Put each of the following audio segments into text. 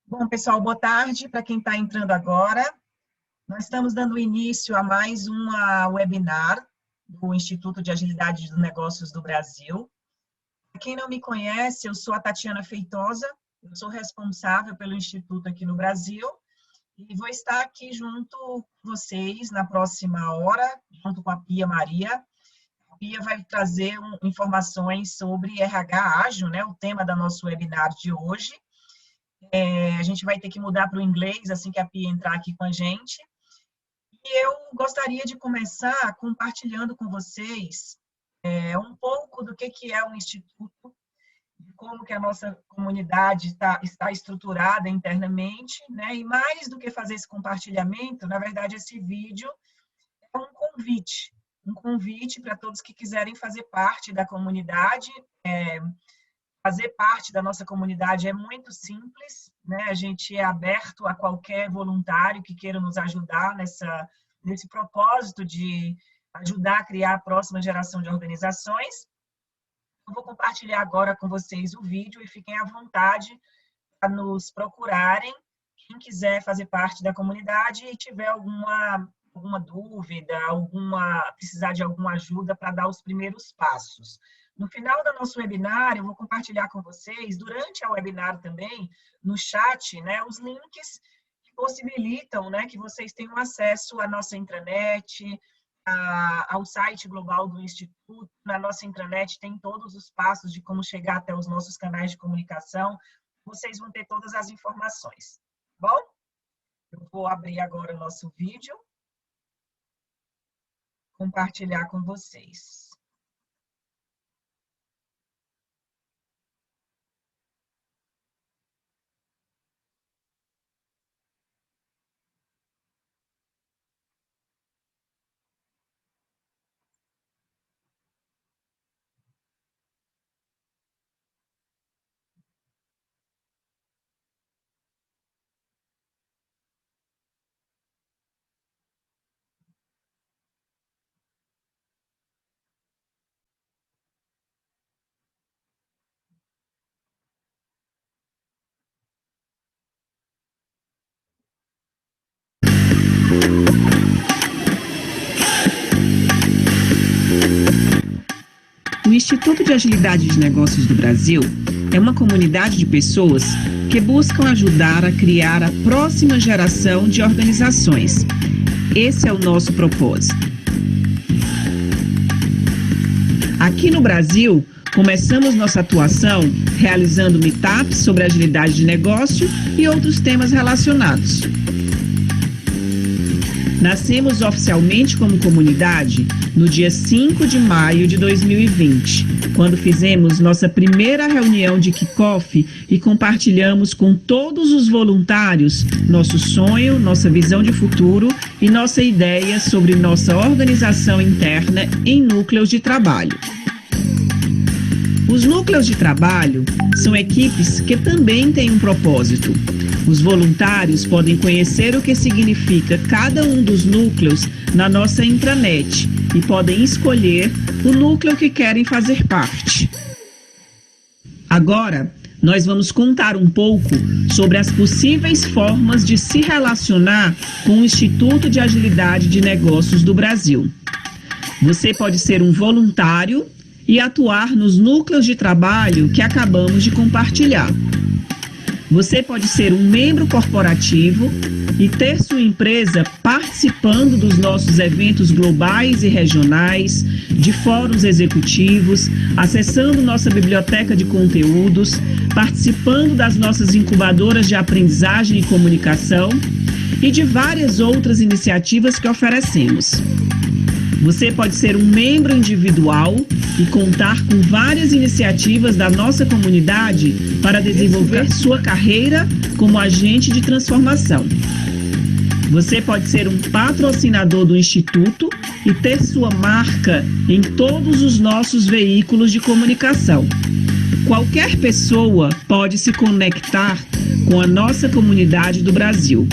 Bom, pessoal, boa tarde para quem está entrando agora. Nós estamos dando início a mais uma webinar do Instituto de Agilidade dos Negócios do Brasil. Para quem não me conhece, eu sou a Tatiana Feitosa, eu sou responsável pelo Instituto aqui no Brasil e vou estar aqui junto com vocês na próxima hora, junto com a Pia Maria. A Pia vai trazer informações sobre RH ágil, né, o tema da nosso webinar de hoje. A gente vai ter que mudar para o inglês assim que a Pia entrar aqui com a gente. E eu gostaria de começar compartilhando com vocês um pouco do que é o Instituto, de como que a nossa comunidade está estruturada internamente, né? E mais do que fazer esse compartilhamento, na verdade, esse vídeo é um convite para todos que quiserem fazer parte da comunidade. Fazer parte da nossa comunidade é muito simples, né? A gente é aberto a qualquer voluntário que queira nos ajudar nesse propósito de ajudar a criar a próxima geração de organizações. Eu vou compartilhar agora com vocês o vídeo e fiquem à vontade para nos procurarem. Quem quiser fazer parte da comunidade e tiver alguma dúvida, precisar de alguma ajuda para dar os primeiros passos. No final do nosso webinar, eu vou compartilhar com vocês, durante a webinar também, no chat, né, os links que possibilitam, né, que vocês tenham acesso à nossa intranet, ao site global do Instituto. Na nossa intranet tem todos os passos de como chegar até os nossos canais de comunicação. Vocês vão ter todas as informações, tá bom? Eu vou abrir agora o nosso vídeo, compartilhar com vocês. O Instituto de Agilidade de Negócios do Brasil é uma comunidade de pessoas que buscam ajudar a criar a próxima geração de organizações. Esse é o nosso propósito. Aqui no Brasil, começamos nossa atuação realizando meetups sobre agilidade de negócio e outros temas relacionados. Nascemos oficialmente como comunidade no dia 5 de maio de 2020, quando fizemos nossa primeira reunião de kickoff e compartilhamos com todos os voluntários nosso sonho, nossa visão de futuro e nossa ideia sobre nossa organização interna em núcleos de trabalho. Os núcleos de trabalho são equipes que também têm um propósito. Os voluntários podem conhecer o que significa cada um dos núcleos na nossa intranet e podem escolher o núcleo que querem fazer parte. Agora, nós vamos contar um pouco sobre as possíveis formas de se relacionar com o Instituto de Agilidade de Negócios do Brasil. Você pode ser um voluntário e atuar nos núcleos de trabalho que acabamos de compartilhar. Você pode ser um membro corporativo e ter sua empresa participando dos nossos eventos globais e regionais, de fóruns executivos, acessando nossa biblioteca de conteúdos, participando das nossas incubadoras de aprendizagem e comunicação e de várias outras iniciativas que oferecemos. Você pode ser um membro individual e contar com várias iniciativas da nossa comunidade para desenvolver sua carreira como agente de transformação. Você pode ser um patrocinador do Instituto e ter sua marca em todos os nossos veículos de comunicação. Qualquer pessoa pode se conectar com a nossa comunidade do Brasil.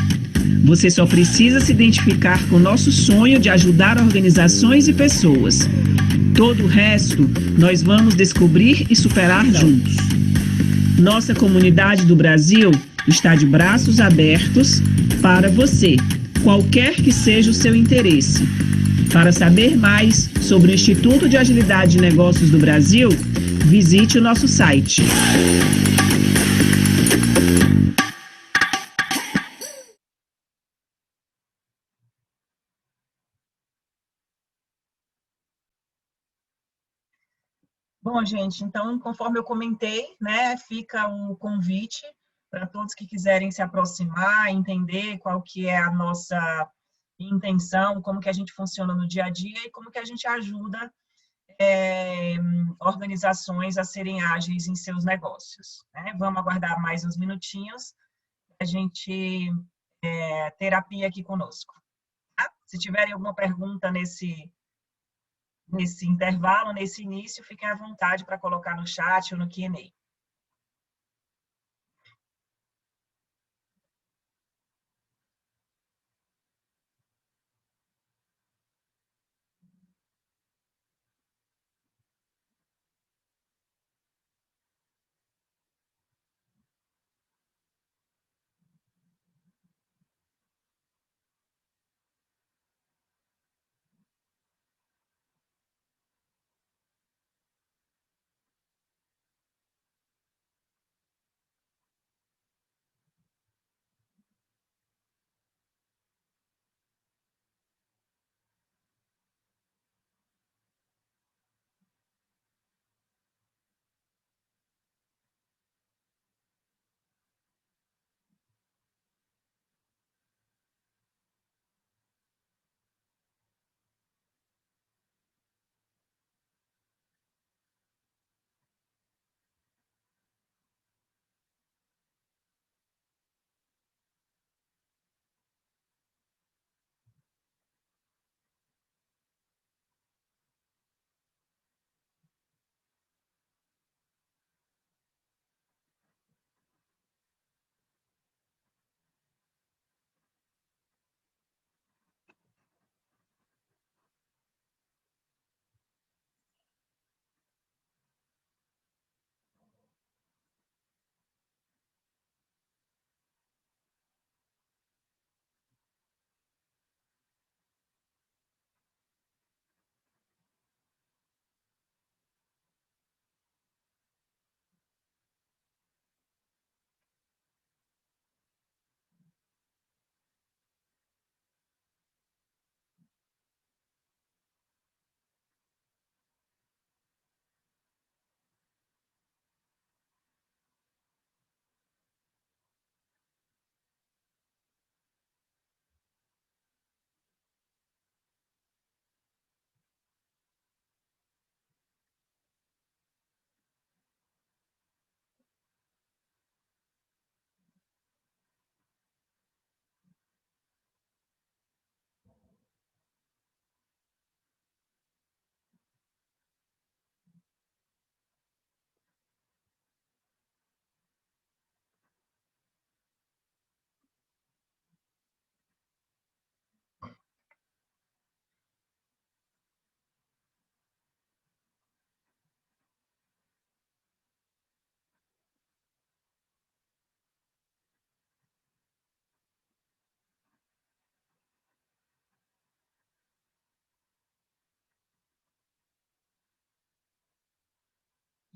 Você só precisa se identificar com o nosso sonho de ajudar organizações e pessoas. Todo o resto nós vamos descobrir e superar juntos. Nossa comunidade do Brasil está de braços abertos para você, qualquer que seja o seu interesse. Para saber mais sobre o Instituto de Agilidade de Negócios do Brasil, visite o nosso site. Bom, gente, então, conforme eu comentei, né, fica o convite para todos que quiserem se aproximar, entender qual que é a nossa intenção, como que a gente funciona no dia a dia e como que a gente ajuda organizações a serem ágeis em seus negócios, né? Vamos aguardar mais uns minutinhos para a gente ter a Pia aqui conosco. Tá? Se tiverem alguma pergunta nesse intervalo, nesse início, fiquem à vontade para colocar no chat ou no Q&A.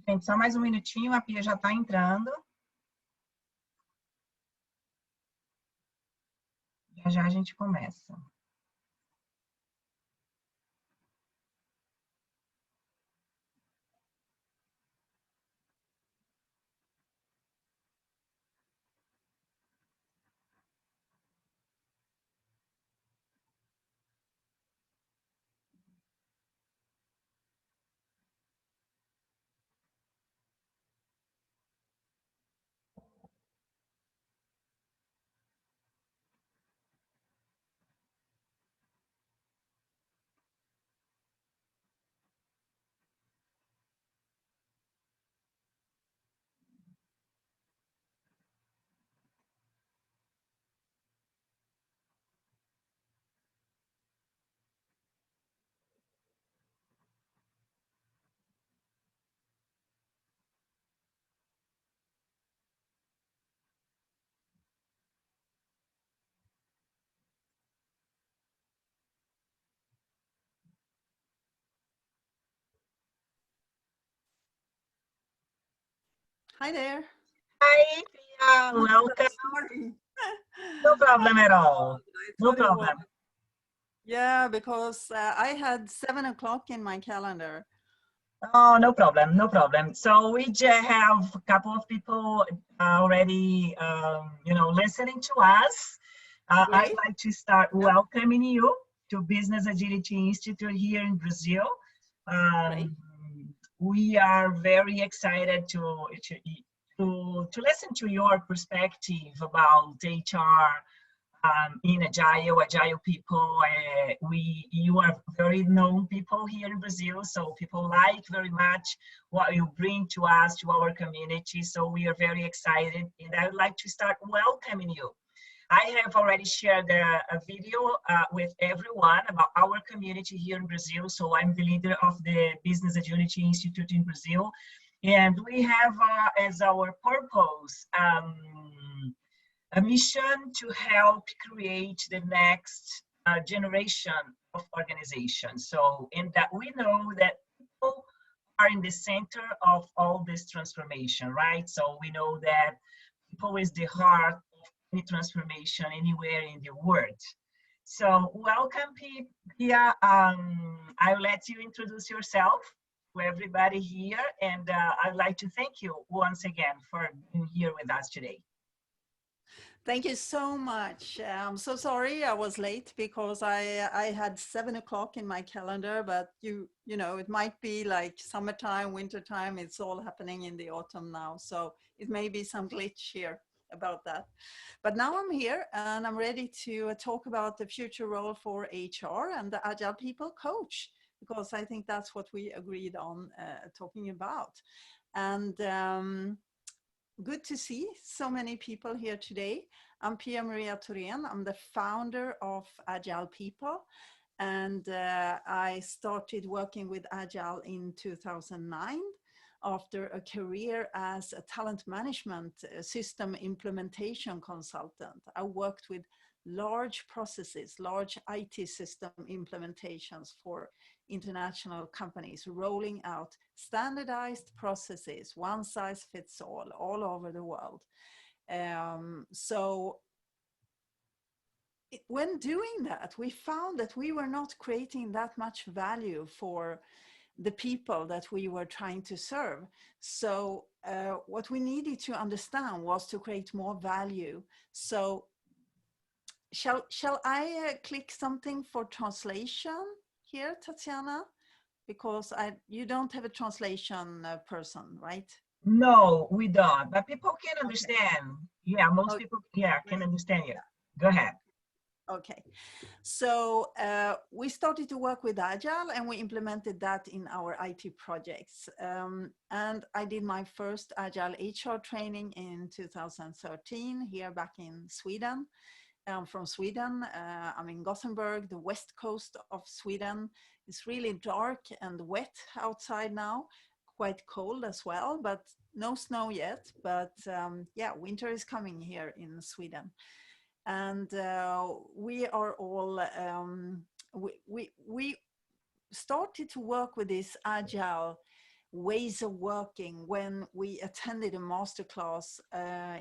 Gente, só mais um minutinho, a Pia já está entrando. Já já a gente começa. Hi there. Hi, Pia. Welcome. Sorry. No problem at all. I No thought it was, problem. yeah, because I had 7 o'clock in my calendar. Oh, no problem. No problem. So we just have a couple of people already, listening to us. I'd Great. like to start Yeah, welcoming you to Business Agility Institute here in Brazil. great. Um, we are very excited to listen to your perspective about HR in agile people. You are very known people here in Brazil, so people like very much what you bring to us, to our community. So we are very excited, and I would like to start welcoming you. I have already shared a video with everyone about our community here in Brazil. So I'm the leader of the Business Agility Institute in Brazil. And we have as our purpose a mission to help create the next generation of organizations. So, and that we know that people are in the center of all this transformation, right? So we know that people is the heart of any transformation anywhere in the world. So welcome, Pia. I'll let you introduce yourself to everybody here, and I'd like to thank you once again for being here with us today. Thank you so much. I'm so sorry I was late because I had 7 o'clock in my calendar, but you know, it might be like summertime, wintertime, it's all happening in the autumn now. So it may be some glitch here about that. But now I'm here and I'm ready to talk about the future role for HR and the Agile People Coach, because I think that's what we agreed on talking about. And good to see so many people here today. I'm Pia Maria. I'm the founder of Agile People, and I started working with Agile in 2009 after a career as a talent management system implementation consultant. I worked with large processes, large IT system implementations for international companies, rolling out standardized processes, one size fits all over the world. When doing that, we found that we were not creating that much value for the people that we were trying to serve. So what we needed to understand was to create more value. So shall I click something for translation here, Tatiana? Because you don't have a translation person, right? No, we don't, but people can Okay. understand. Yeah, most Okay. people, can understand you. Go ahead. Okay, so we started to work with Agile and we implemented that in our IT projects. And I did my first Agile HR training in 2013 here back in Sweden. I'm from Sweden. I'm in Gothenburg, the west coast of Sweden. It's really dark and wet outside now, quite cold as well, but no snow yet. But yeah, winter is coming here in Sweden. And we are all, we started to work with this Agile ways of working when we attended a masterclass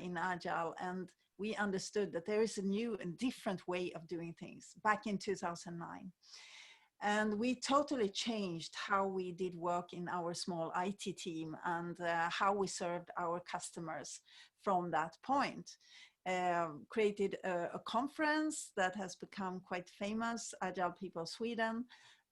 in Agile, and we understood that there is a new and different way of doing things back in 2009. And we totally changed how we did work in our small IT team and how we served our customers from that point. Created a conference that has become quite famous, Agile People Sweden,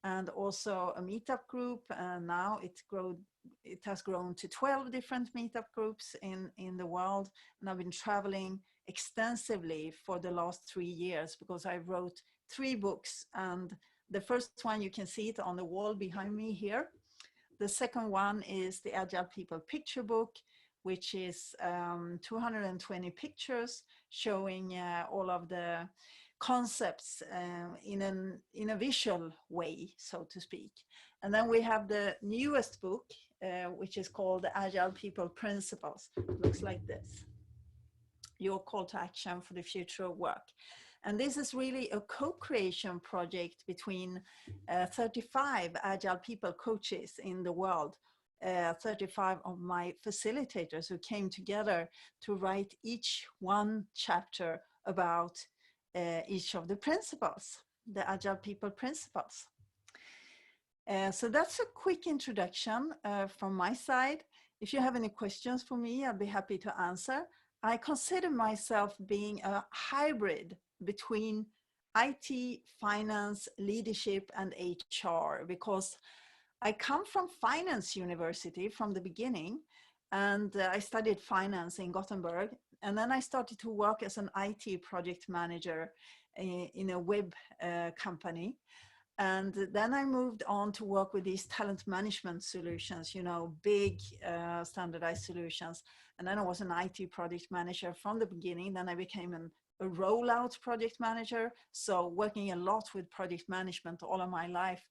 and also a meetup group. And now it has grown to 12 different meetup groups in the world. And I've been traveling extensively for the last 3 years because I wrote 3 books. And the first one, you can see it on the wall behind me here. The second one is the Agile People picture book, which is 220 pictures showing all of the concepts in a visual way, so to speak. And then we have the newest book, which is called the Agile People Principles. It looks like this. Your call to action for the future of work. And this is really a co-creation project between 35 Agile People coaches in the world 35 of my facilitators who came together to write each one chapter about each of the principles, the Agile People principles. So that's a quick introduction from my side. If you have any questions for me, I'll be happy to answer. I consider myself being a hybrid between IT, finance, leadership, and HR, because I come from finance university from the beginning, and I studied finance in Gothenburg. And then I started to work as an IT project manager in a web company. And then I moved on to work with these talent management solutions, you know, big standardized solutions. And then I was an IT project manager from the beginning. Then I became a rollout project manager. So working a lot with project management all of my life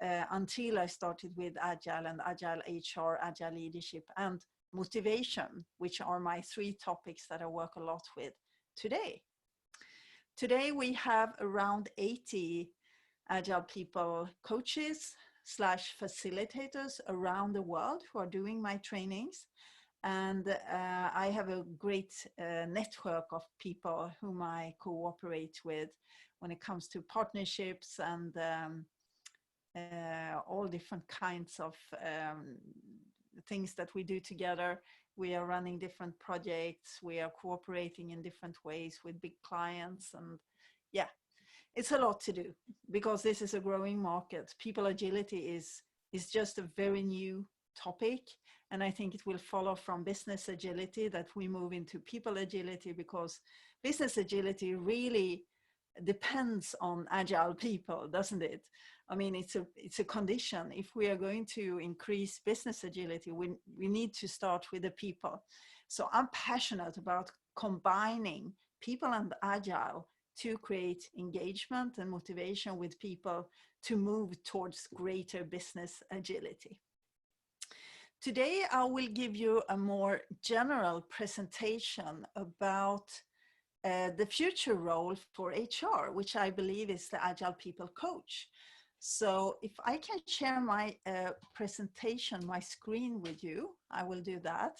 until I started with Agile and Agile HR, Agile leadership, and motivation, which are my 3 topics that I work a lot with today. Today we have around 80 Agile People coaches / facilitators around the world who are doing my trainings. And I have a great network of people whom I cooperate with when it comes to partnerships and all different kinds of things that we do together. We are running different projects. We are cooperating in different ways with big clients. And yeah, it's a lot to do because this is a growing market. People agility is just a very new topic. And I think it will follow from business agility that we move into people agility, because business agility really depends on agile people, doesn't it? I mean, it's a condition. If we are going to increase business agility, we need to start with the people. So I'm passionate about combining people and agile to create engagement and motivation with people to move towards greater business agility. Today, I will give you a more general presentation about the future role for HR, which I believe is the Agile People Coach. So if I can share my presentation, my screen with you, I will do that.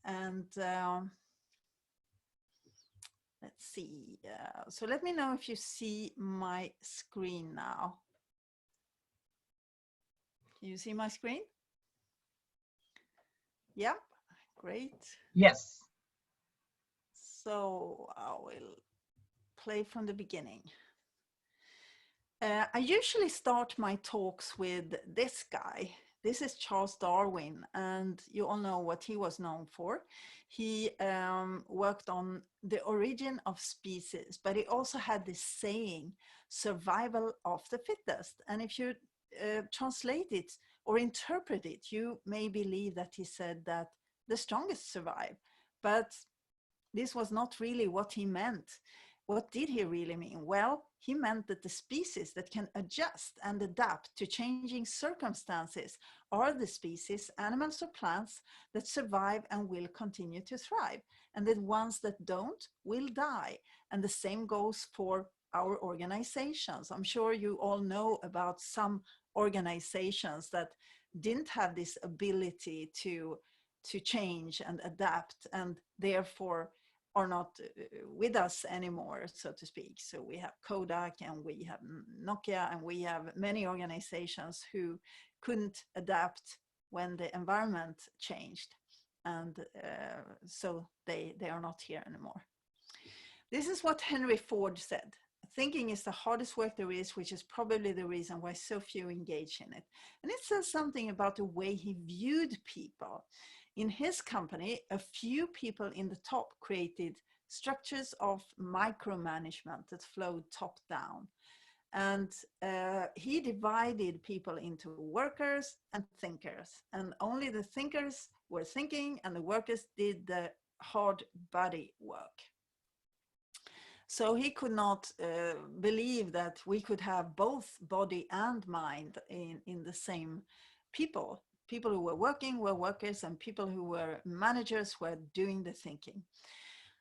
And let's see. So let me know if you see my screen now. Can you see my screen? Yeah, great. Yes. So I will play from the beginning. I usually start my talks with this guy. This is Charles Darwin, and you all know what he was known for. He worked on the origin of species, but he also had this saying, survival of the fittest. And if you translate it or interpret it, you may believe that he said that the strongest survive, but this was not really what he meant. What did he really mean? Well, he meant that the species that can adjust and adapt to changing circumstances are the species, animals or plants, that survive and will continue to thrive. And the ones that don't will die. And the same goes for our organizations. I'm sure you all know about some organizations that didn't have this ability to change and adapt, and therefore are not with us anymore, so to speak. So we have Kodak and we have Nokia and we have many organizations who couldn't adapt when the environment changed. And so they are not here anymore. This is what Henry Ford said. Thinking is the hardest work there is, which is probably the reason why so few engage in it. And it says something about the way he viewed people. In his company, a few people in the top created structures of micromanagement that flowed top down. And he divided people into workers and thinkers. And only the thinkers were thinking and the workers did the hard body work. So he could not believe that we could have both body and mind in the same people. People who were working were workers, and people who were managers were doing the thinking.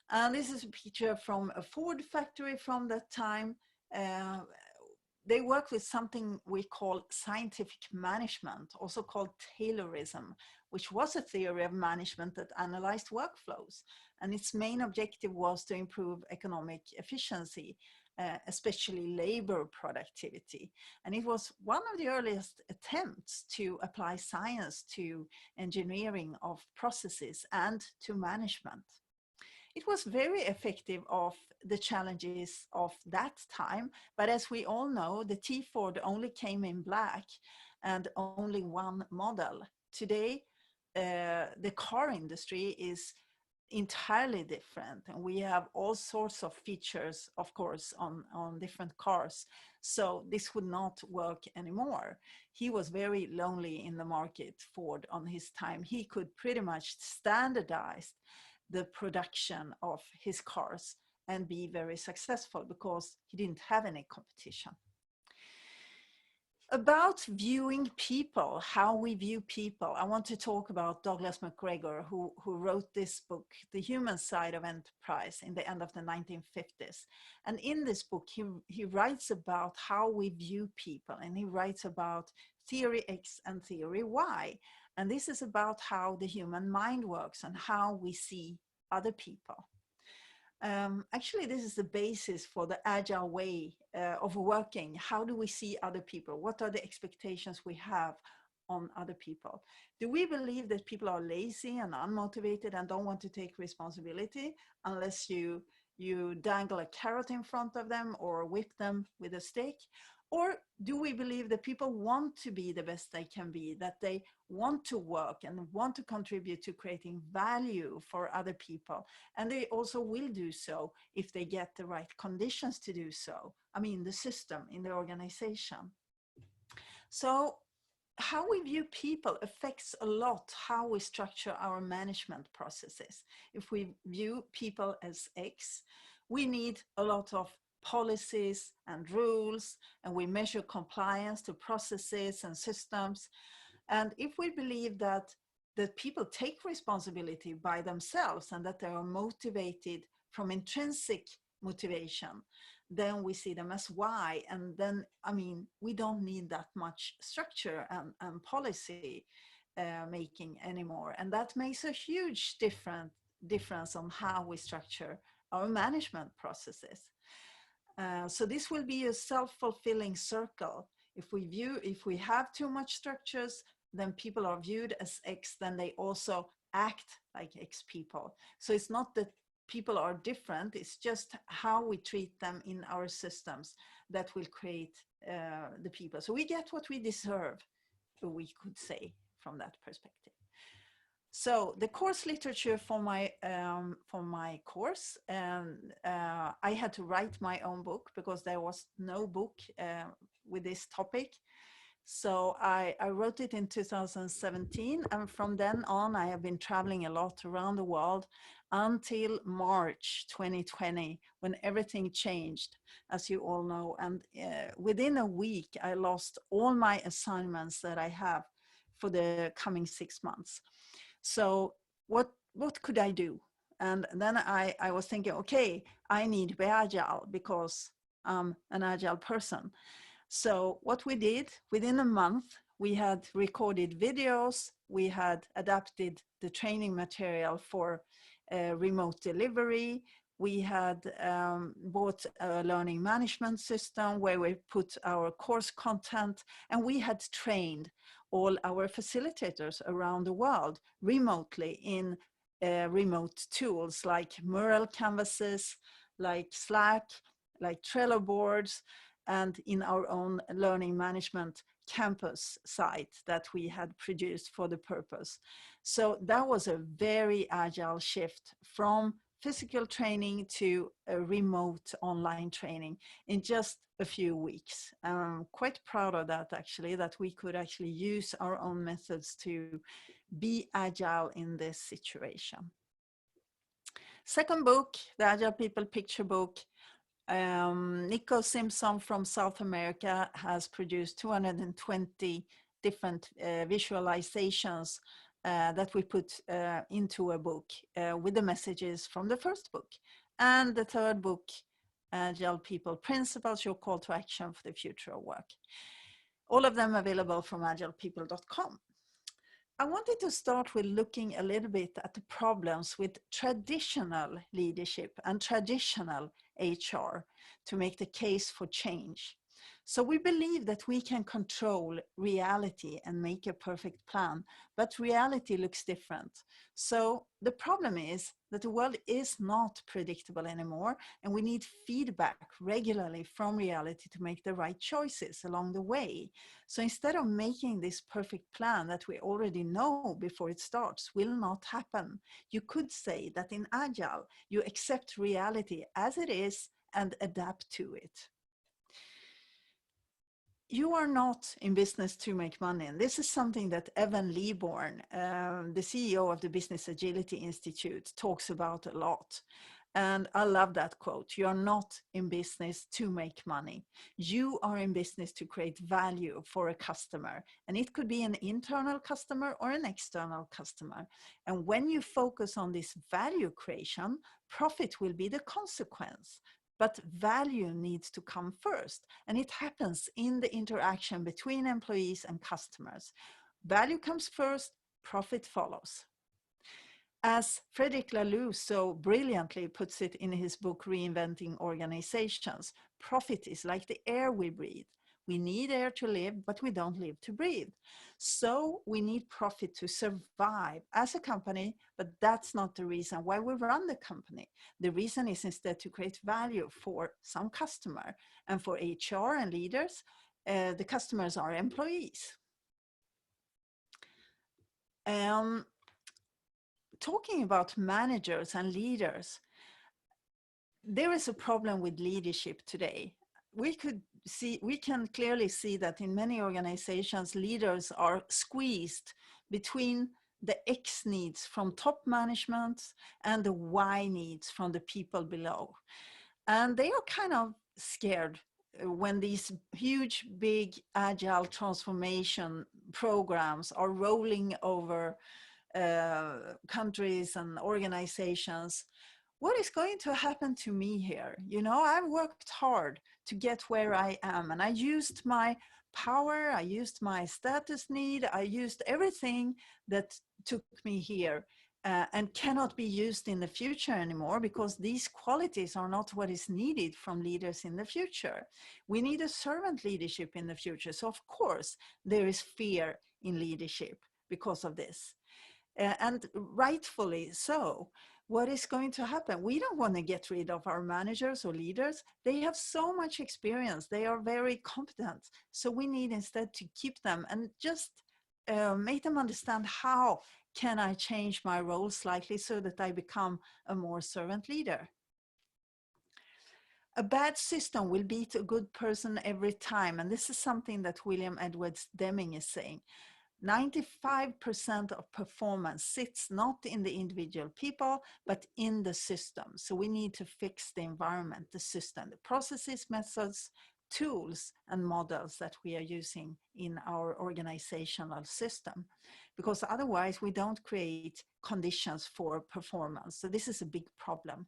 And this is a picture from a Ford factory from that time. they work with something we call scientific management, also called Taylorism, which was a theory of management that analyzed workflows. And its main objective was to improve economic efficiency, especially labor productivity. And it was one of the earliest attempts to apply science to engineering of processes and to management. It was very effective of the challenges of that time, but as we all know, the T-Ford only came in black and only one model. Today, the car industry is entirely different, and we have all sorts of features, of course, on different cars. So this would not work anymore. He was very lonely in the market, Ford, on his time. He could pretty much standardize the production of his cars and be very successful because he didn't have any competition. About viewing people, how we view people, I want to talk about Douglas McGregor, who wrote this book, The Human Side of Enterprise, in the end of the 1950s. And in this book, he writes about how we view people, and he writes about theory X and theory Y. And this is about how the human mind works and how we see other people. Actually, this is the basis for the agile way of working. How do we see other people? What are the expectations we have on other people? Do we believe that people are lazy and unmotivated and don't want to take responsibility unless you dangle a carrot in front of them or whip them with a stick? Or do we believe that people want to be the best they can be, that they want to work and want to contribute to creating value for other people? And they also will do so if they get the right conditions to do so. I mean, the system in the organization. So how we view people affects a lot how we structure our management processes. If we view people as X, we need a lot of policies and rules, and we measure compliance to processes and systems. And if we believe that people take responsibility by themselves and that they are motivated from intrinsic motivation, then we see them as Y. And then, I mean, we don't need that much structure and policy making anymore. And that makes a huge difference on how we structure our management processes. So this will be a self-fulfilling circle. If we have too much structures, then people are viewed as X, then they also act like X people. So it's not that people are different, it's just how we treat them in our systems that will create the people. So we get what we deserve, we could say, from that perspective. So the course literature for my course, I had to write my own book because there was no book with this topic. So I wrote it in 2017, and from then on I have been traveling a lot around the world until March 2020, when everything changed, as you all know. And within a week, I lost all my assignments that I have for the coming 6 months. So what could I do? And then I was thinking, okay, I need to be agile because I'm an agile person. So what we did, within a month, we had recorded videos, we had adapted the training material for remote delivery, we had bought a learning management system where we put our course content, and we had trained all our facilitators around the world remotely in remote tools like mural canvases, like Slack, like Trello boards, and in our own learning management campus site that we had produced for the purpose. So that was a very agile shift from physical training to a remote online training in just a few weeks. I'm quite proud of that, actually, that we could actually use our own methods to be agile in this situation. Second book, the Agile People Picture Book. Nico Simpson from South America has produced 220 different visualizations that we put into a book with the messages from the first book. And the third book Agile People Principles, your call to action for the future of work. All of them available from agilepeople.com. I wanted to start with looking a little bit at the problems with traditional leadership and traditional HR to make the case for change. So we believe that we can control reality and make a perfect plan, but reality looks different. So the problem is that the world is not predictable anymore, and we need feedback regularly from reality to make the right choices along the way. So instead of making this perfect plan that we already know before it starts will not happen, you could say that in Agile, you accept reality as it is and adapt to it. You are not in business to make money. And this is something that Evan Leaborn, the CEO of the Business Agility Institute, talks about a lot. And I love that quote. You are not in business to make money. You are in business to create value for a customer. And it could be an internal customer or an external customer. And when you focus on this value creation, profit will be the consequence. But value needs to come first, and it happens in the interaction between employees and customers. Value comes first, profit follows. As Frederick Laloux so brilliantly puts it in his book, Reinventing Organizations, profit is like the air we breathe. We need air to live, but we don't live to breathe. So we need profit to survive as a company, but that's not the reason why we run the company. The reason is instead to create value for some customer. And for HR and leaders, the customers are employees. Talking about managers and leaders, there is a problem with leadership today. We can clearly see that in many organizations, leaders are squeezed between the X needs from top management and the Y needs from the people below. And they are kind of scared when these huge, big, agile transformation programs are rolling over countries and organizations. What is going to happen to me here? You know, I've worked hard to get where I am, and I used my power, I used my status need, I used everything that took me here and cannot be used in the future anymore because these qualities are not what is needed from leaders in the future. We need a servant leadership in the future. So of course, there is fear in leadership because of this. And rightfully so. What is going to happen? We don't want to get rid of our managers or leaders. They have so much experience. They are very competent. So we need instead to keep them and just make them understand how can I change my role slightly so that I become a more servant leader. A bad system will beat a good person every time. And this is something that William Edwards Deming is saying. 95% of performance sits not in the individual people, but in the system. So we need to fix the environment, the system, the processes, methods, tools, and models that we are using in our organizational system. Because otherwise we don't create conditions for performance. So this is a big problem.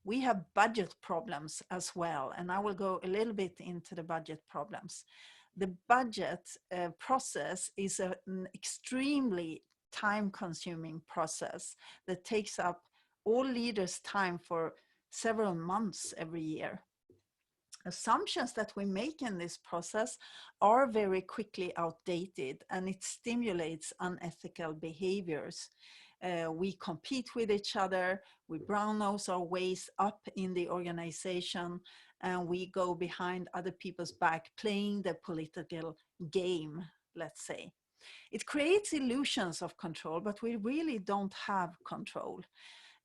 We have budget problems as well. And I will go a little bit into the budget problems. The budget process is an extremely time-consuming process that takes up all leaders' time for several months every year. Assumptions that we make in this process are very quickly outdated, and it stimulates unethical behaviors. We compete with each other, we brown nose our ways up in the organization, and we go behind other people's back playing the political game, let's say. It creates illusions of control, but we really don't have control.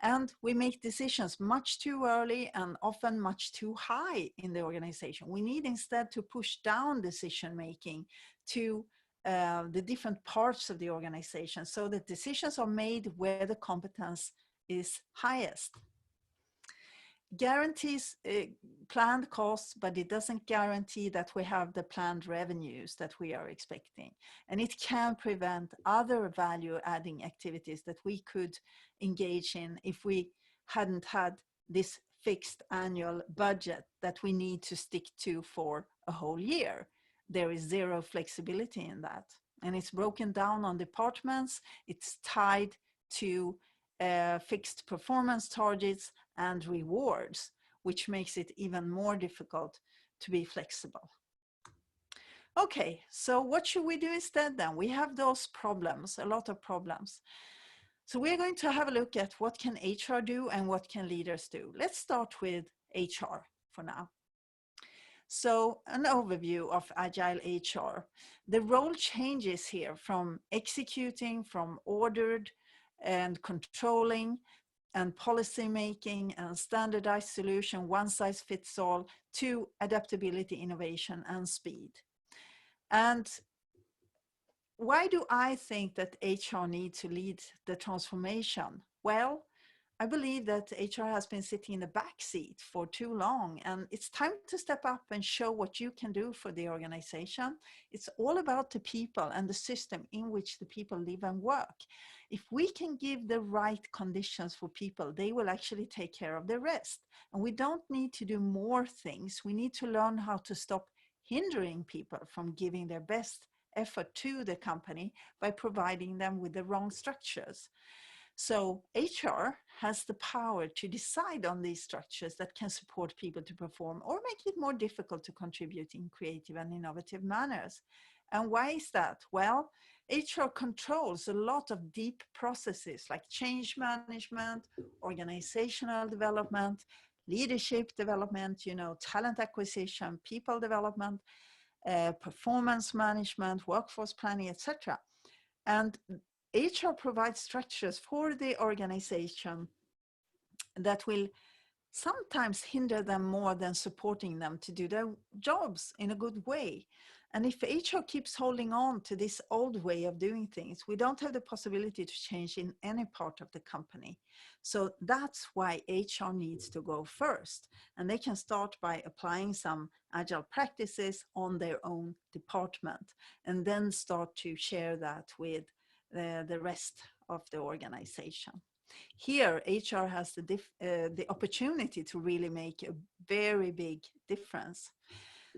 And we make decisions much too early and often much too high in the organization. We need instead to push down decision-making to the different parts of the organization so that decisions are made where the competence is highest. Guarantees planned costs, but it doesn't guarantee that we have the planned revenues that we are expecting. And it can prevent other value-adding activities that we could engage in if we hadn't had this fixed annual budget that we need to stick to for a whole year. There is zero flexibility in that. And it's broken down on departments. It's tied to fixed performance targets and rewards, which makes it even more difficult to be flexible. Okay, so what should we do instead then? We have those problems, a lot of problems. So we're going to have a look at what can HR do and what can leaders do. Let's start with HR for now. So an overview of Agile HR. The role changes here from executing, from ordered and controlling and policy making and standardized solution, one size fits all, to adaptability, innovation, and speed. And why do I think that HR needs to lead the transformation? Well, I believe that HR has been sitting in the back seat for too long, and it's time to step up and show what you can do for the organization. It's all about the people and the system in which the people live and work. If we can give the right conditions for people, they will actually take care of the rest. And we don't need to do more things. We need to learn how to stop hindering people from giving their best effort to the company by providing them with the wrong structures. So HR has the power to decide on these structures that can support people to perform or make it more difficult to contribute in creative and innovative manners. And why is that? Well, HR controls a lot of deep processes like change management, organizational development, leadership development, talent acquisition, people development, performance management, workforce planning, etc. And HR provides structures for the organization that will sometimes hinder them more than supporting them to do their jobs in a good way. And if HR keeps holding on to this old way of doing things, we don't have the possibility to change in any part of the company. So that's why HR needs to go first. And they can start by applying some agile practices on their own department and then start to share that with the rest of the organization. Here, HR has the opportunity to really make a very big difference.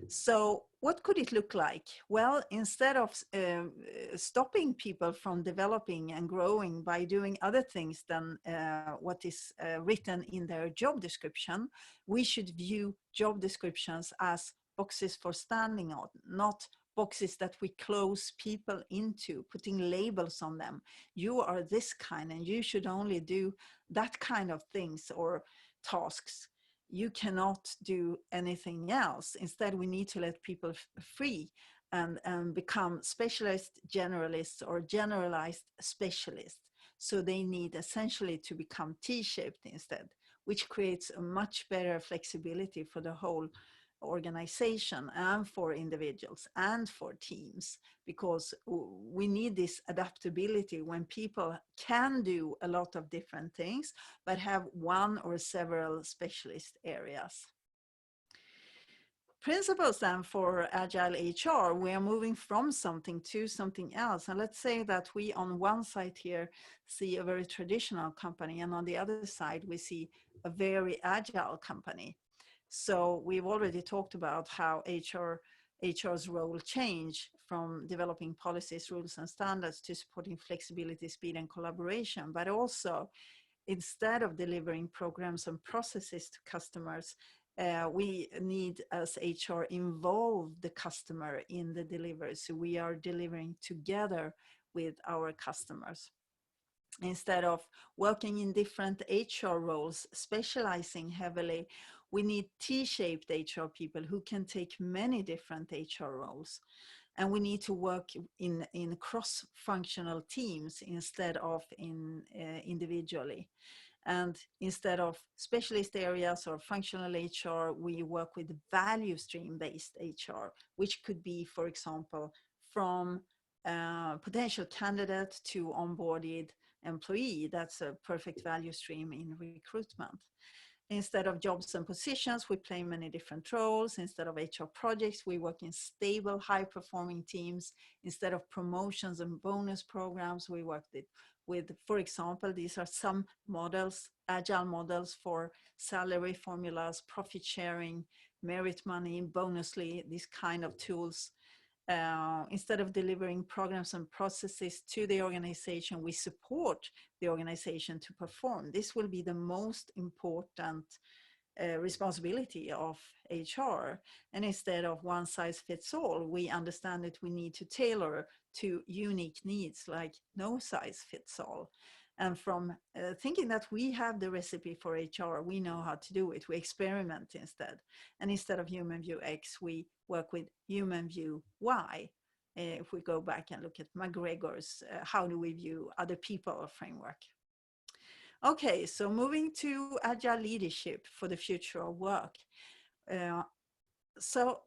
So what could it look like? Well, instead of stopping people from developing and growing by doing other things than what is written in their job description, we should view job descriptions as boxes for standing on, not boxes that we close people into, putting labels on them. You are this kind and you should only do that kind of things or tasks. You cannot do anything else. Instead, we need to let people free and become specialist generalists or generalized specialists. So they need essentially to become T-shaped instead, which creates a much better flexibility for the whole organization and for individuals and for teams, because we need this adaptability when people can do a lot of different things but have one or several specialist areas. Principles then for Agile HR, we are moving from something to something else. And let's say that we on one side here see a very traditional company, and on the other side we see a very agile company. So we've already talked about how HR's role change from developing policies, rules, and standards to supporting flexibility, speed, and collaboration. But also, instead of delivering programs and processes to customers, we need, as HR, involve the customer in the delivery. So we are delivering together with our customers. Instead of working in different HR roles, specializing heavily, we need T-shaped HR people who can take many different HR roles. And we need to work in cross-functional teams instead of individually. And instead of specialist areas or functional HR, we work with value stream-based HR, which could be, for example, from potential candidate to onboarded employee. That's a perfect value stream in recruitment. Instead of jobs and positions, we play many different roles. Instead of HR projects, we work in stable, high-performing teams. Instead of promotions and bonus programs, we work with with, for example, these are some models, agile models for salary formulas, profit sharing, merit money, bonusly, these kind of tools. Instead of delivering programs and processes to the organization, we support the organization to perform. This will be the most important responsibility of HR. And instead of one size fits all, we understand that we need to tailor to unique needs, like no size fits all. And from thinking that we have the recipe for HR, we know how to do it. We experiment instead. And instead of human view X, we work with human view Y. If we go back and look at McGregor's how do we view other people framework. Okay, so moving to agile leadership for the future of work. So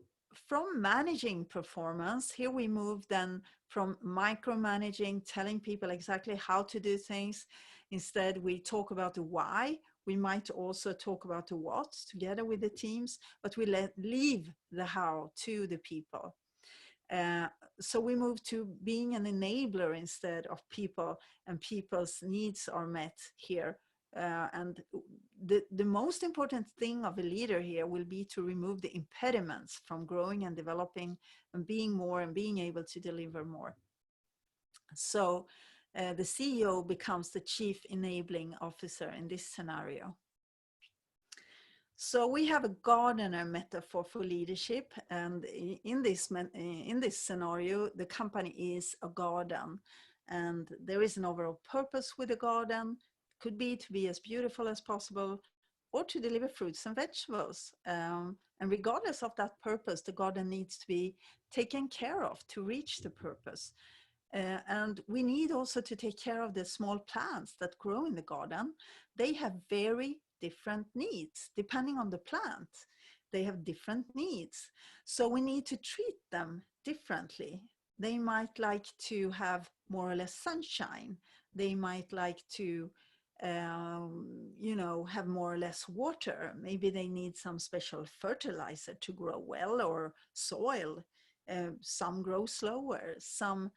from managing performance, here we move then from micromanaging, telling people exactly how to do things. Instead, we talk about the why. We might also talk about the what together with the teams, but we leave the how to the people. So we move to being an enabler instead of people, and people's needs are met here. And the most important thing of a leader here will be to remove the impediments from growing and developing and being more and being able to deliver more. So the CEO becomes the chief enabling officer in this scenario. So we have a gardener metaphor for leadership, and in this scenario, the company is a garden, and there is an overall purpose with the garden. It could be to be as beautiful as possible, or to deliver fruits and vegetables. And regardless of that purpose, the garden needs to be taken care of to reach the purpose. And we need also to take care of the small plants that grow in the garden. They have very different needs depending on the plant. They have different needs, so we need to treat them differently. They might like to have more or less sunshine. They might like to have more or less water. Maybe they need some special fertilizer to grow well, or soil. Some grow slower. Some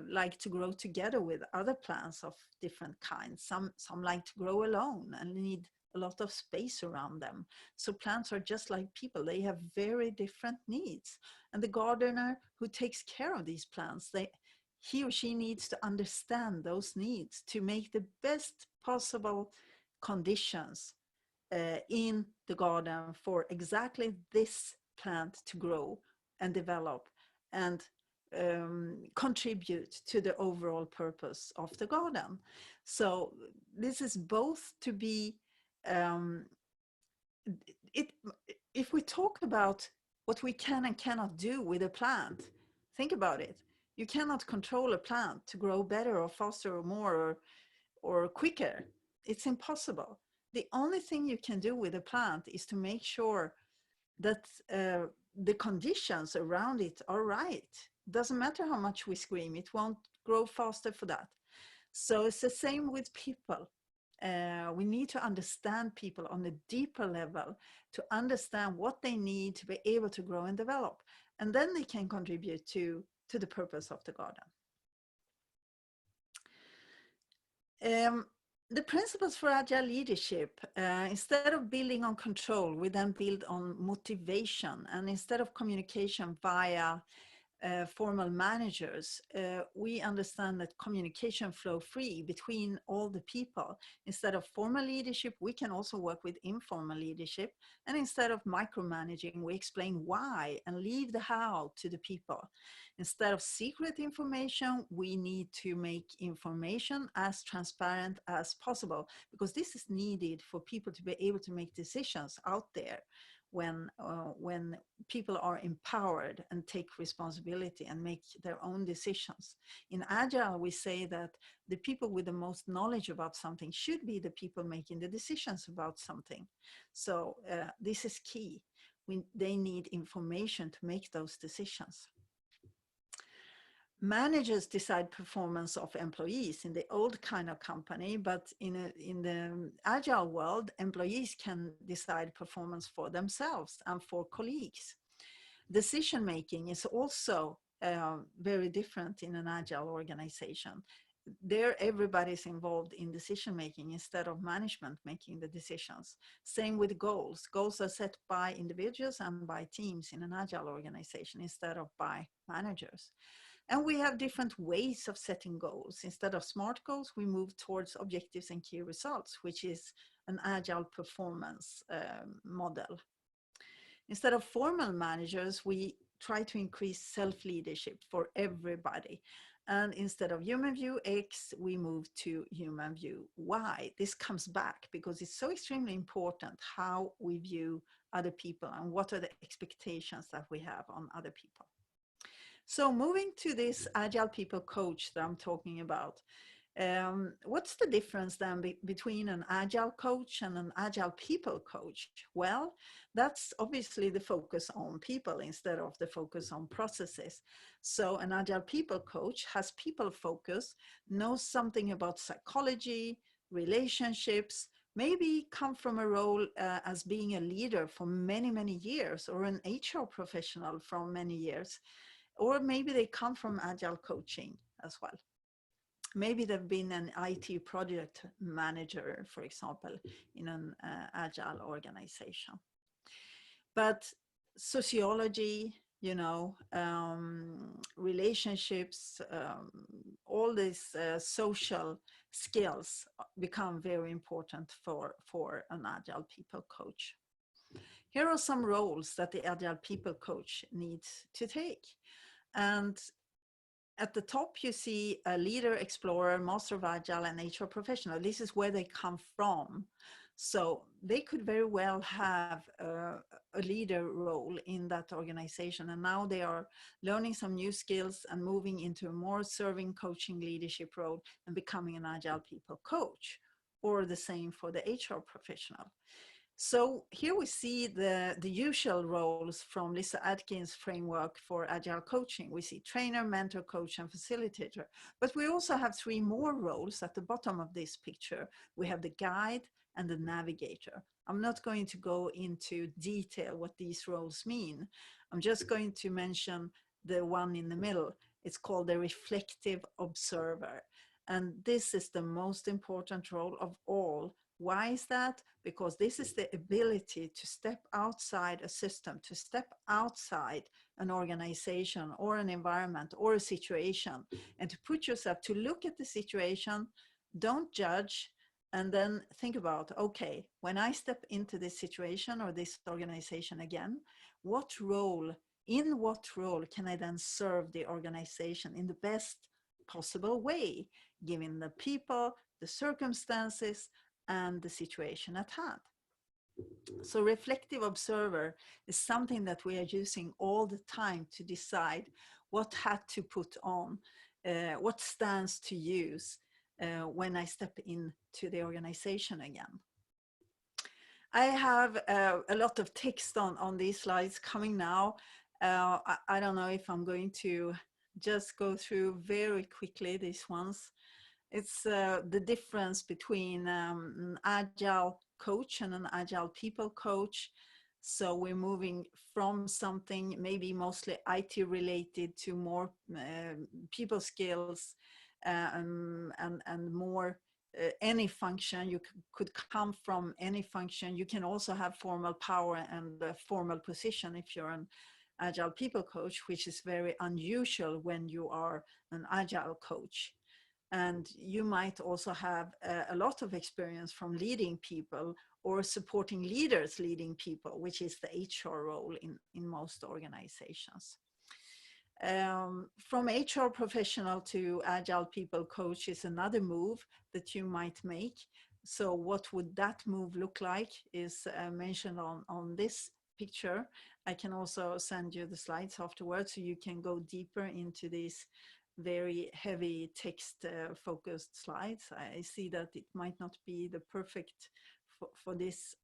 like to grow together with other plants of different kinds. Some like to grow alone and need a lot of space around them. So plants are just like people. They have very different needs. And the gardener who takes care of these plants, he or she needs to understand those needs to make the best possible conditions in the garden for exactly this plant to grow and develop and contribute to the overall purpose of the garden. So this is both to be, if we talk about what we can and cannot do with a plant, think about it. You cannot control a plant to grow better or faster or more or quicker. It's impossible. The only thing you can do with a plant is to make sure that the conditions around it are right. Doesn't matter how much we scream, it won't grow faster for that. So it's the same with people. We need to understand people on a deeper level to understand what they need to be able to grow and develop. And then they can contribute to the purpose of the garden. The principles for agile leadership, instead of building on control, we then build on motivation. And instead of communication via formal managers, we understand that communication flow free between all the people. Instead of formal leadership, we can also work with informal leadership. And instead of micromanaging, we explain why and leave the how to the people. Instead of secret information, we need to make information as transparent as possible, because this is needed for people to be able to make decisions out there when people are empowered and take responsibility and make their own decisions. In Agile, we say that the people with the most knowledge about something should be the people making the decisions about something. So this is key. They need information to make those decisions. Managers decide performance of employees in the old kind of company, but in the agile world, employees can decide performance for themselves and for colleagues. Decision making is also very different in an agile organization. there everybody's involved in decision making instead of management making the decisions. Same with goals. Goals are set by individuals and by teams in an agile organization instead of by managers. And we have different ways of setting goals. Instead of SMART goals, we move towards objectives and key results, which is an agile performance model. Instead of formal managers, we try to increase self-leadership for everybody. And instead of human view X, we move to human view Y. This comes back because it's so extremely important how we view other people and what are the expectations that we have on other people. So moving to this agile people coach that I'm talking about, what's the difference then between an agile coach and an agile people coach? Well, that's obviously the focus on people instead of the focus on processes. So an agile people coach has people focus, knows something about psychology, relationships, maybe come from a role as being a leader for many, many years, or an HR professional for many years. Or maybe they come from agile coaching as well. Maybe they've been an IT project manager, for example, in an agile organization. But sociology, you know, relationships, all these social skills become very important for an agile people coach. Here are some roles that the agile people coach needs to take. And at the top, you see a leader, explorer, master of agile, and HR professional. This is where they come from. So they could very well have a leader role in that organization. And now they are learning some new skills and moving into a more serving, coaching, leadership role and becoming an agile people coach, or the same for the HR professional. So here we see the usual roles from Lisa Atkins' framework for agile coaching. We see trainer, mentor, coach, and facilitator. But we also have 3 more roles at the bottom of this picture. We have the guide and the navigator. I'm not going to go into detail what these roles mean. I'm just going to mention the one in the middle. It's called the reflective observer. And this is the most important role of all. Why is that? Because this is the ability to step outside a system, to step outside an organization or an environment or a situation, and to put yourself, to look at the situation, don't judge, and then think about, okay, when I step into this situation or this organization again, in what role can I then serve the organization in the best possible way, given the people, the circumstances, and the situation at hand. So reflective observer is something that we are using all the time to decide what hat to put on, what stance to use when I step into the organization again. I have a lot of text on these slides coming now. I don't know if I'm going to just go through very quickly these ones. It's the difference between an agile coach and an agile people coach. So we're moving from something maybe mostly IT related to more people skills and more any function. You could come from any function. You can also have formal power and a formal position if you're an agile people coach, which is very unusual when you are an agile coach. And you might also have a lot of experience from leading people or supporting leaders leading people, which is the HR role in most organizations. From HR professional to agile people coach is another move that you might make. So what would that move look like is mentioned on this picture. I can also send you the slides afterwards so you can go deeper into these very heavy text focused slides. I see that it might not be the perfect for this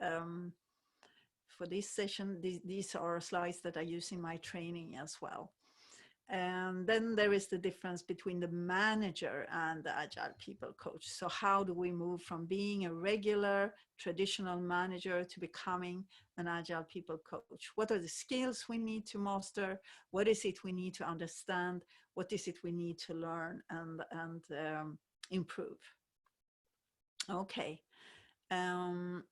session. These are slides that I use in my training as well. And then there is the difference between the manager and the agile people coach. So how do we move from being a regular traditional manager to becoming an agile people coach? What are the skills we need to master? What is it we need to understand? What is it we need to learn and improve. Okay. The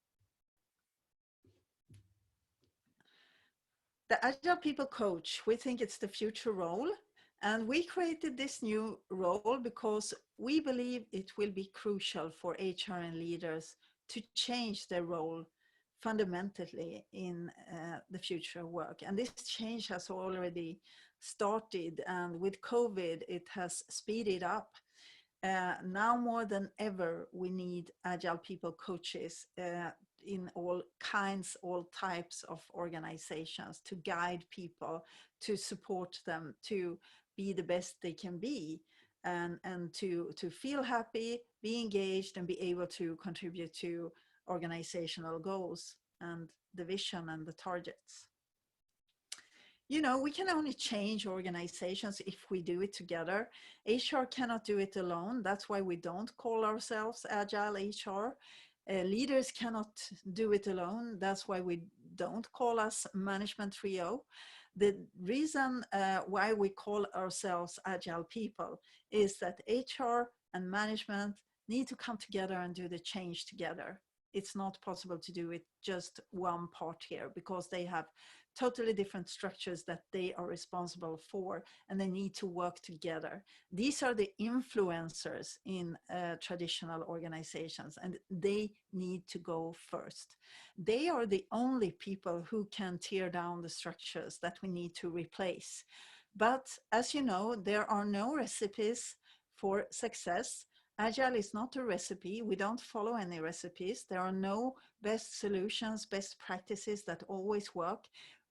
Agile People Coach, we think it's the future role. And we created this new role because we believe it will be crucial for HR and leaders to change their role fundamentally in the future of work. And this change has already started, and with COVID, it has speeded up. Now more than ever, we need Agile People coaches in all kinds, all types of organizations to guide people, to support them, to be the best they can be, and to feel happy, be engaged, and be able to contribute to organizational goals and the vision and the targets. You know, we can only change organizations if we do it together. HR cannot do it alone. That's why we don't call ourselves Agile HR. Leaders cannot do it alone. That's why we don't call us Management Trio. The reason why we call ourselves Agile People is that HR and management need to come together and do the change together. It's not possible to do it just one part here, because they have totally different structures that they are responsible for, and they need to work together. These are the influencers in traditional organizations, and they need to go first. They are the only people who can tear down the structures that we need to replace. But as you know, there are no recipes for success. Agile is not a recipe. We don't follow any recipes. There are no best solutions, best practices that always work.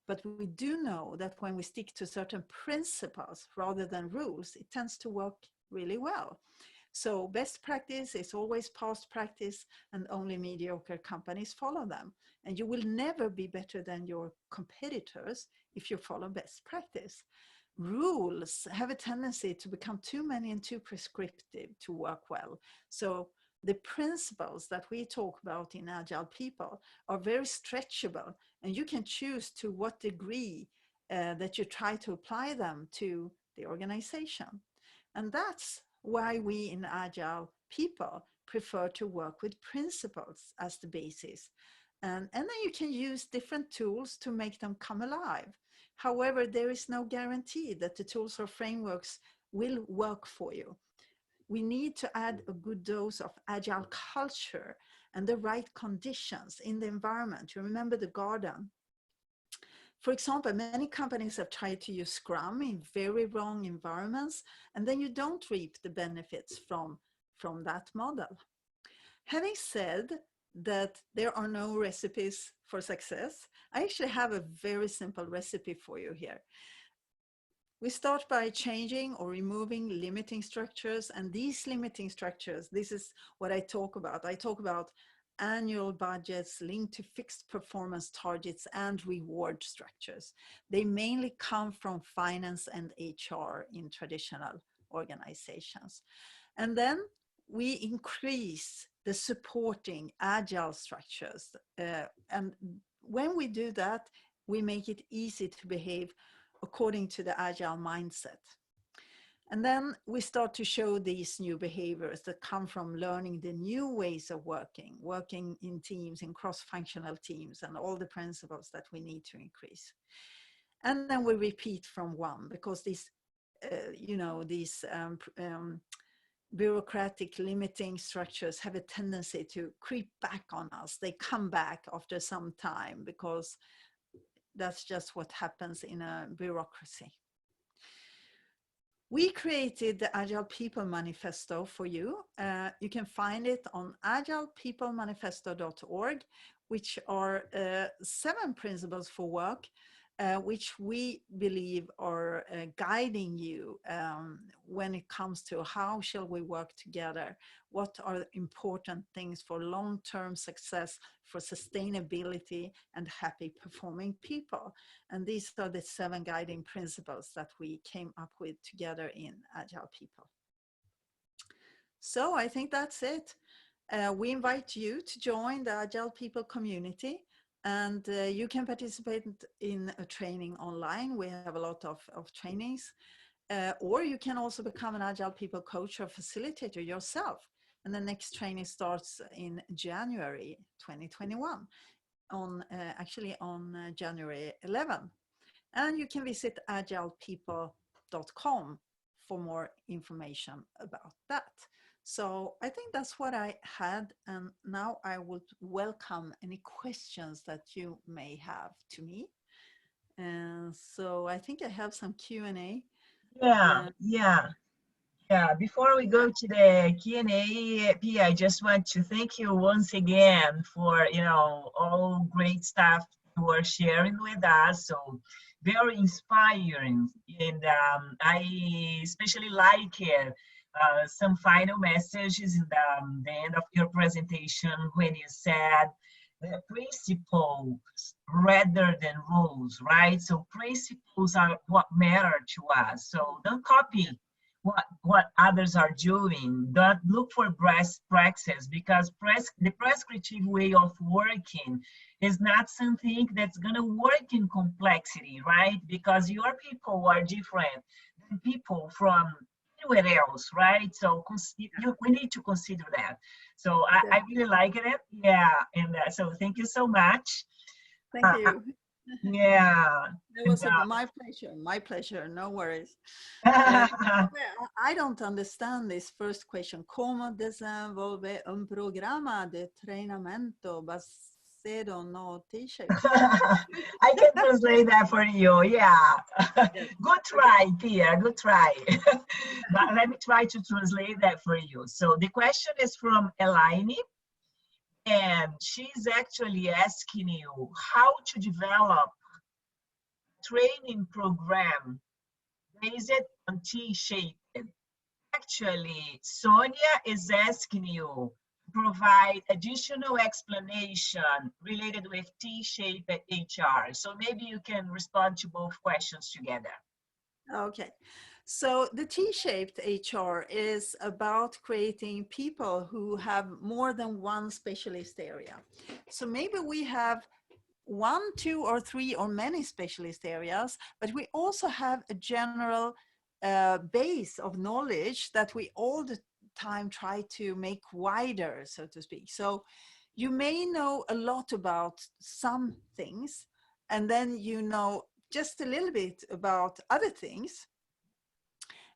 But we do know that when we stick to certain principles rather than rules, it tends to work really well. So best practice is always past practice, and only mediocre companies follow them. And you will never be better than your competitors if you follow best practice. Rules have a tendency to become too many and too prescriptive to work well. So the principles that we talk about in Agile People are very stretchable, and you can choose to what degree that you try to apply them to the organization. And that's why we in Agile People prefer to work with principles as the basis. And then you can use different tools to make them come alive. However, there is no guarantee that the tools or frameworks will work for you. We need to add a good dose of Agile culture and the right conditions in the environment. You remember the garden. For example, many companies have tried to use Scrum in very wrong environments, and then you don't reap the benefits from that model. Having said that there are no recipes for success, I actually have a very simple recipe for you here. We start by changing or removing limiting structures, and these limiting structures, this is what I talk about. I talk about annual budgets linked to fixed performance targets and reward structures. They mainly come from finance and HR in traditional organizations. And then we increase the supporting Agile structures. And when we do that, we make it easy to behave according to the Agile mindset. And then we start to show these new behaviors that come from learning the new ways of working in teams, in cross-functional teams, and all the principles that we need to increase. And then we repeat from one, because these, bureaucratic limiting structures have a tendency to creep back on us. They come back after some time, because that's just what happens in a bureaucracy. We created the Agile People Manifesto for you. You can find it on agilepeoplemanifesto.org, which are 7 principles for work, which we believe are guiding you when it comes to how shall we work together, what are important things for long-term success, for sustainability and happy performing people. And these are the 7 guiding principles that we came up with together in Agile People. So I think that's it. We invite you to join the Agile People community. And you can participate in a training online. We have a lot of trainings. Or you can also become an Agile people coach or facilitator yourself. And the next training starts in January 2021, actually on January 11. And you can visit agilepeople.com for more information about that. So I think that's what I had. And now I would welcome any questions that you may have to me. And so I think I have some Q&A. Yeah. Before we go to the Q&A, Pia, I just want to thank you once again for, all great stuff you are sharing with us. So very inspiring. And I especially like some final messages in the end of your presentation when you said principles rather than rules, right? So principles are what matter to us. So don't copy what others are doing. Don't look for best practices, because the prescriptive way of working is not something that's going to work in complexity, right? Because your people are different than people from anywhere else, right? So we need to consider that. So I really like it. Yeah. And so thank you so much. Thank you. Yeah. It was my pleasure, no worries. I don't understand this first question. ¿Cómo desenvolver un programa de entrenamiento basado no T-shirt? I can translate that for you, yeah. Good try, Pia, good try. But let me try to translate that for you. So the question is from Elaine, and she's actually asking you how to develop training program based on T-shaped. Actually, Sonia is asking you to provide additional explanation related with T-shaped HR. So maybe you can respond to both questions together. Okay. So the T-shaped HR is about creating people who have more than one specialist area. So maybe we have 1, 2, or 3 or many specialist areas, but we also have a general base of knowledge that we all the time try to make wider, so to speak. So you may know a lot about some things, and then you know just a little bit about other things.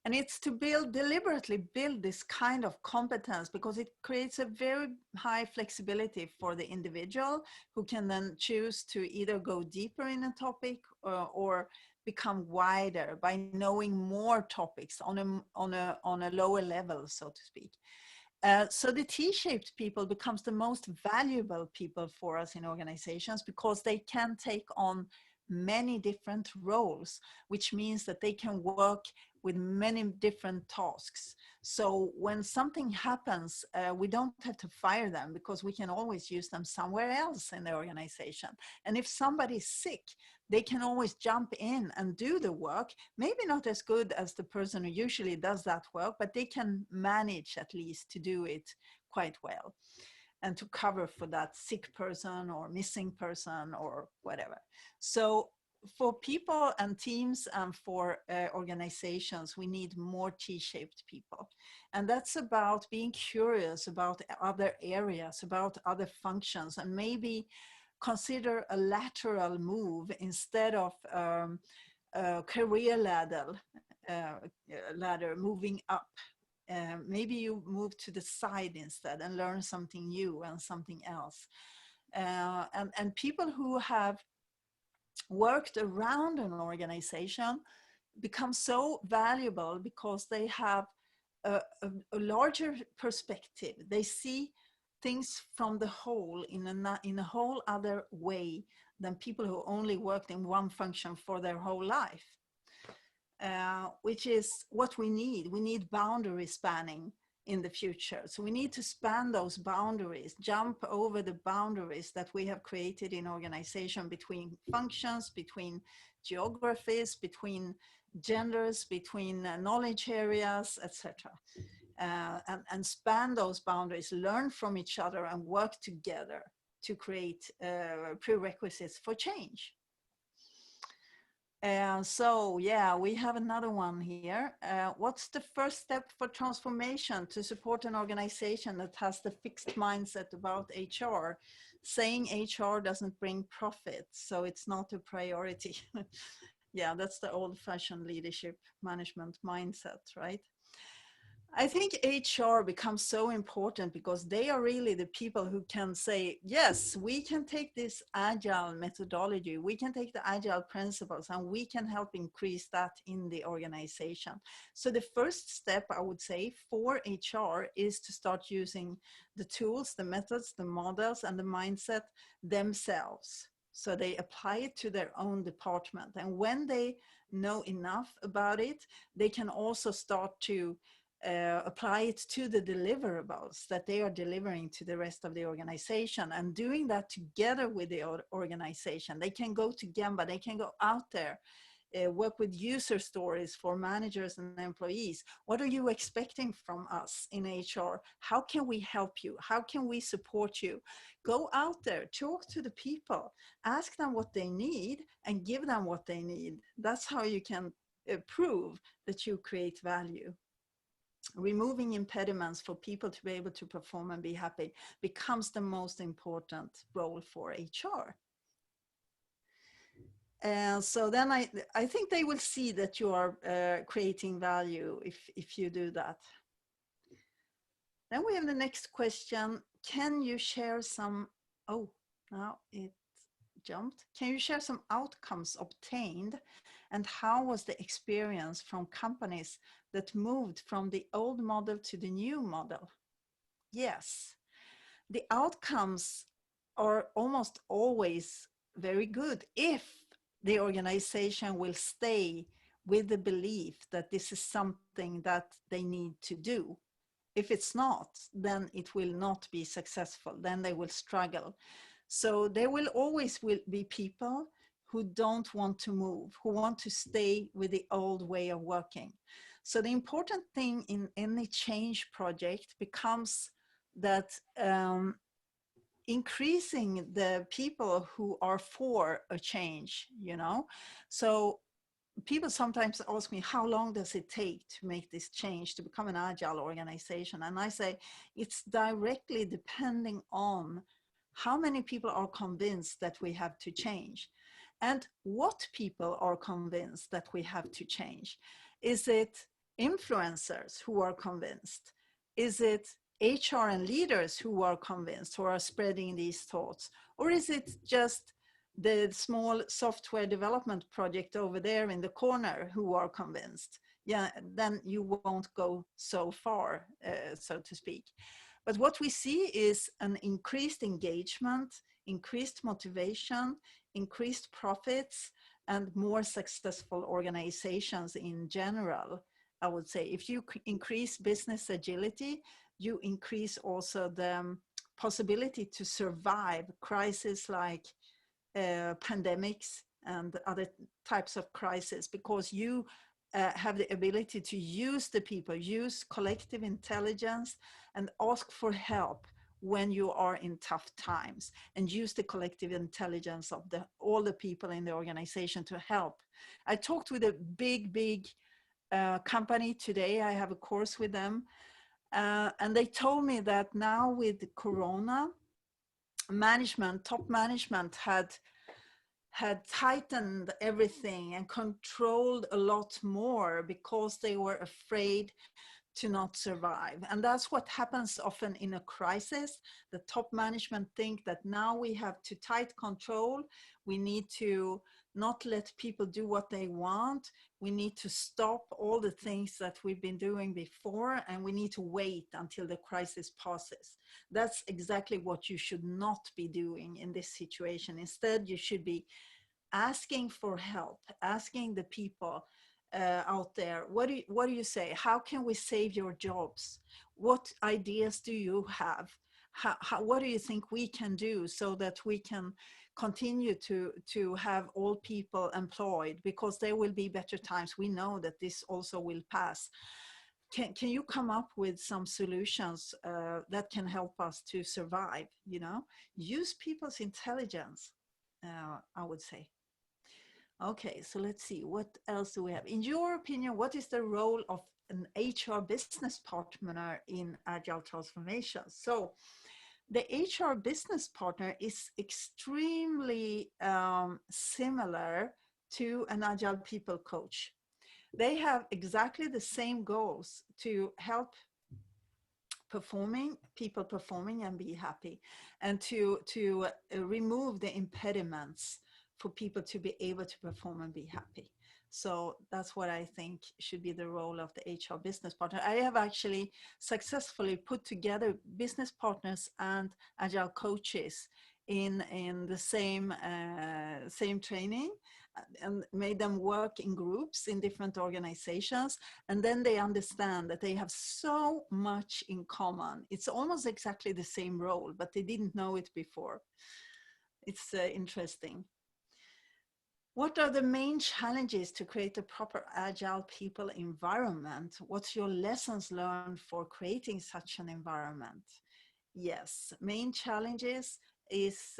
And it's to deliberately build this kind of competence, because it creates a very high flexibility for the individual, who can then choose to either go deeper in a topic or become wider by knowing more topics on a lower level, so to speak. So the T-shaped people becomes the most valuable people for us in organizations, because they can take on many different roles, which means that they can work with many different tasks. So when something happens, we don't have to fire them, because we can always use them somewhere else in the organization. And if somebody's sick, they can always jump in and do the work, maybe not as good as the person who usually does that work, but they can manage at least to do it quite well, and to cover for that sick person or missing person or whatever. So for people and teams and for organizations, we need more T-shaped people. And that's about being curious about other areas, about other functions, and maybe consider a lateral move instead of a career ladder moving up. Maybe you move to the side instead and learn something new and something else. And people who have worked around an organization become so valuable, because they have a larger perspective. They see things from the whole in a whole other way than people who only worked in one function for their whole life. Which is what we need. We need boundary spanning in the future. So we need to span those boundaries, jump over the boundaries that we have created in organization, between functions, between geographies, between genders, between knowledge areas, etc. And span those boundaries, learn from each other, and work together to create prerequisites for change. So yeah, we have another one here. What's the first step for transformation to support an organization that has the fixed mindset about HR, saying HR doesn't bring profit, so it's not a priority? Yeah, that's the old-fashioned leadership management mindset, right? I think HR becomes so important because they are really the people who can say, yes, we can take this agile methodology, we can take the agile principles, and we can help increase that in the organization. So the first step, I would say, for HR is to start using the tools, the methods, the models, and the mindset themselves. So they apply it to their own department. And when they know enough about it, they can also start to apply it to the deliverables that they are delivering to the rest of the organization, and doing that together with the organization. They can go to Gemba, they can go out there, work with user stories for managers and employees. What are you expecting from us in HR? How can we help you? How can we support you? Go out there, talk to the people, ask them what they need and give them what they need. That's how you can prove that you create value. Removing impediments for people to be able to perform and be happy becomes the most important role for HR. And so then I think they will see that you are creating value if you do that. Then we have the next question. Can you share some, oh, now it jumped. Can you share some outcomes obtained, and how was the experience from companies that moved from the old model to the new model? Yes, the outcomes are almost always very good if the organization will stay with the belief that this is something that they need to do. If it's not, then it will not be successful. Then they will struggle. So there will always be people who don't want to move, who want to stay with the old way of working. So the important thing in any change project becomes that increasing the people who are for a change, you know. So people sometimes ask me, how long does it take to make this change to become an agile organization? And I say, it's directly depending on how many people are convinced that we have to change, and what people are convinced that we have to change. Is it influencers who are convinced? Is it HR and leaders who are convinced, who are spreading these thoughts? Or is it just the small software development project over there in the corner who are convinced? Yeah, then you won't go so far, so to speak. But what we see is an increased engagement, increased motivation, increased profits, and more successful organizations in general. I would say if you increase business agility, you increase also the possibility to survive crises like pandemics and other types of crises, because you have the ability to use the people, use collective intelligence, and ask for help when you are in tough times, and use the collective intelligence of all the people in the organization to help. I talked with a big company today. I have a course with them, and they told me that now with Corona, top management had tightened everything and controlled a lot more because they were afraid to not survive. And that's what happens often in a crisis. The top management think that now we have to tight control. We need to not let people do what they want. We need to stop all the things that we've been doing before, and we need to wait until the crisis passes. That's exactly what you should not be doing in this situation. Instead, you should be asking for help, asking the people out there, what do you say? How can we save your jobs? What ideas do you have? What do you think we can do so that we can continue to have all people employed? Because there will be better times. We know that this also will pass. Can you come up with some solutions that can help us to survive? You know, use people's intelligence, I would say. Okay, so let's see, what else do we have? In your opinion, what is the role of an HR business partner in agile transformation? So the HR business partner is extremely similar to an agile people coach. They have exactly the same goals to help people performing and be happy, and to remove the impediments for people to be able to perform and be happy. So that's what I think should be the role of the HR business partner. I have actually successfully put together business partners and agile coaches in the same training, and made them work in groups in different organizations, and then they understand that they have so much in common. It's almost exactly the same role, but they didn't know it before. It's interesting. What are the main challenges to create a proper agile people environment? What's your lessons learned for creating such an environment? Yes, main challenges is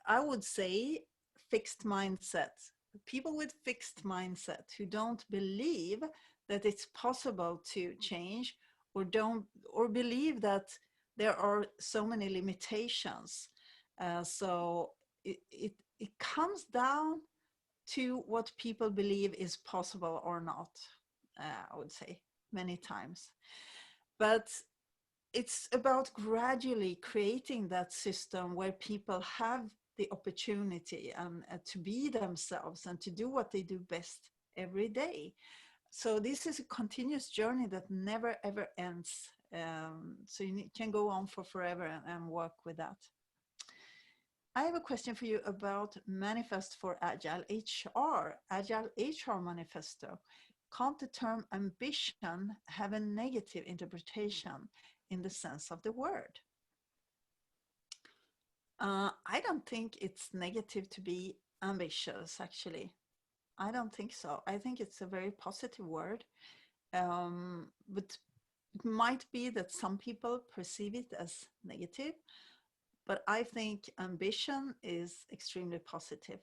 I would say fixed mindset. People with fixed mindset who don't believe that it's possible to change, or believe that there are so many limitations. So it comes down to what people believe is possible or not, I would say many times. But it's about gradually creating that system where people have the opportunity to be themselves and to do what they do best every day. So this is a continuous journey that never ever ends. So you can go on for forever and work with that. I have a question for you about Manifest for Agile HR, Agile HR Manifesto. Can't the term ambition have a negative interpretation in the sense of the word? I don't think it's negative to be ambitious, actually. I don't think so. I think it's a very positive word, but it might be that some people perceive it as negative, but I think ambition is extremely positive.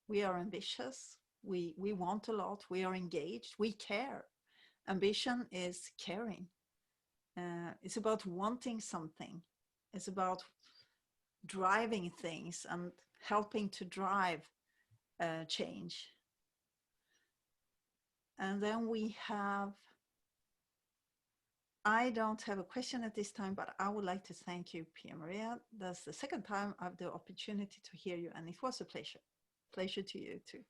We are ambitious, we want a lot, we are engaged, we care. Ambition is caring. It's about wanting something. It's about driving things and helping to drive change. And then we have, I don't have a question at this time, but I would like to thank you, Pia Maria. That's the second time I have the opportunity to hear you, and it was a pleasure. Pleasure to you too.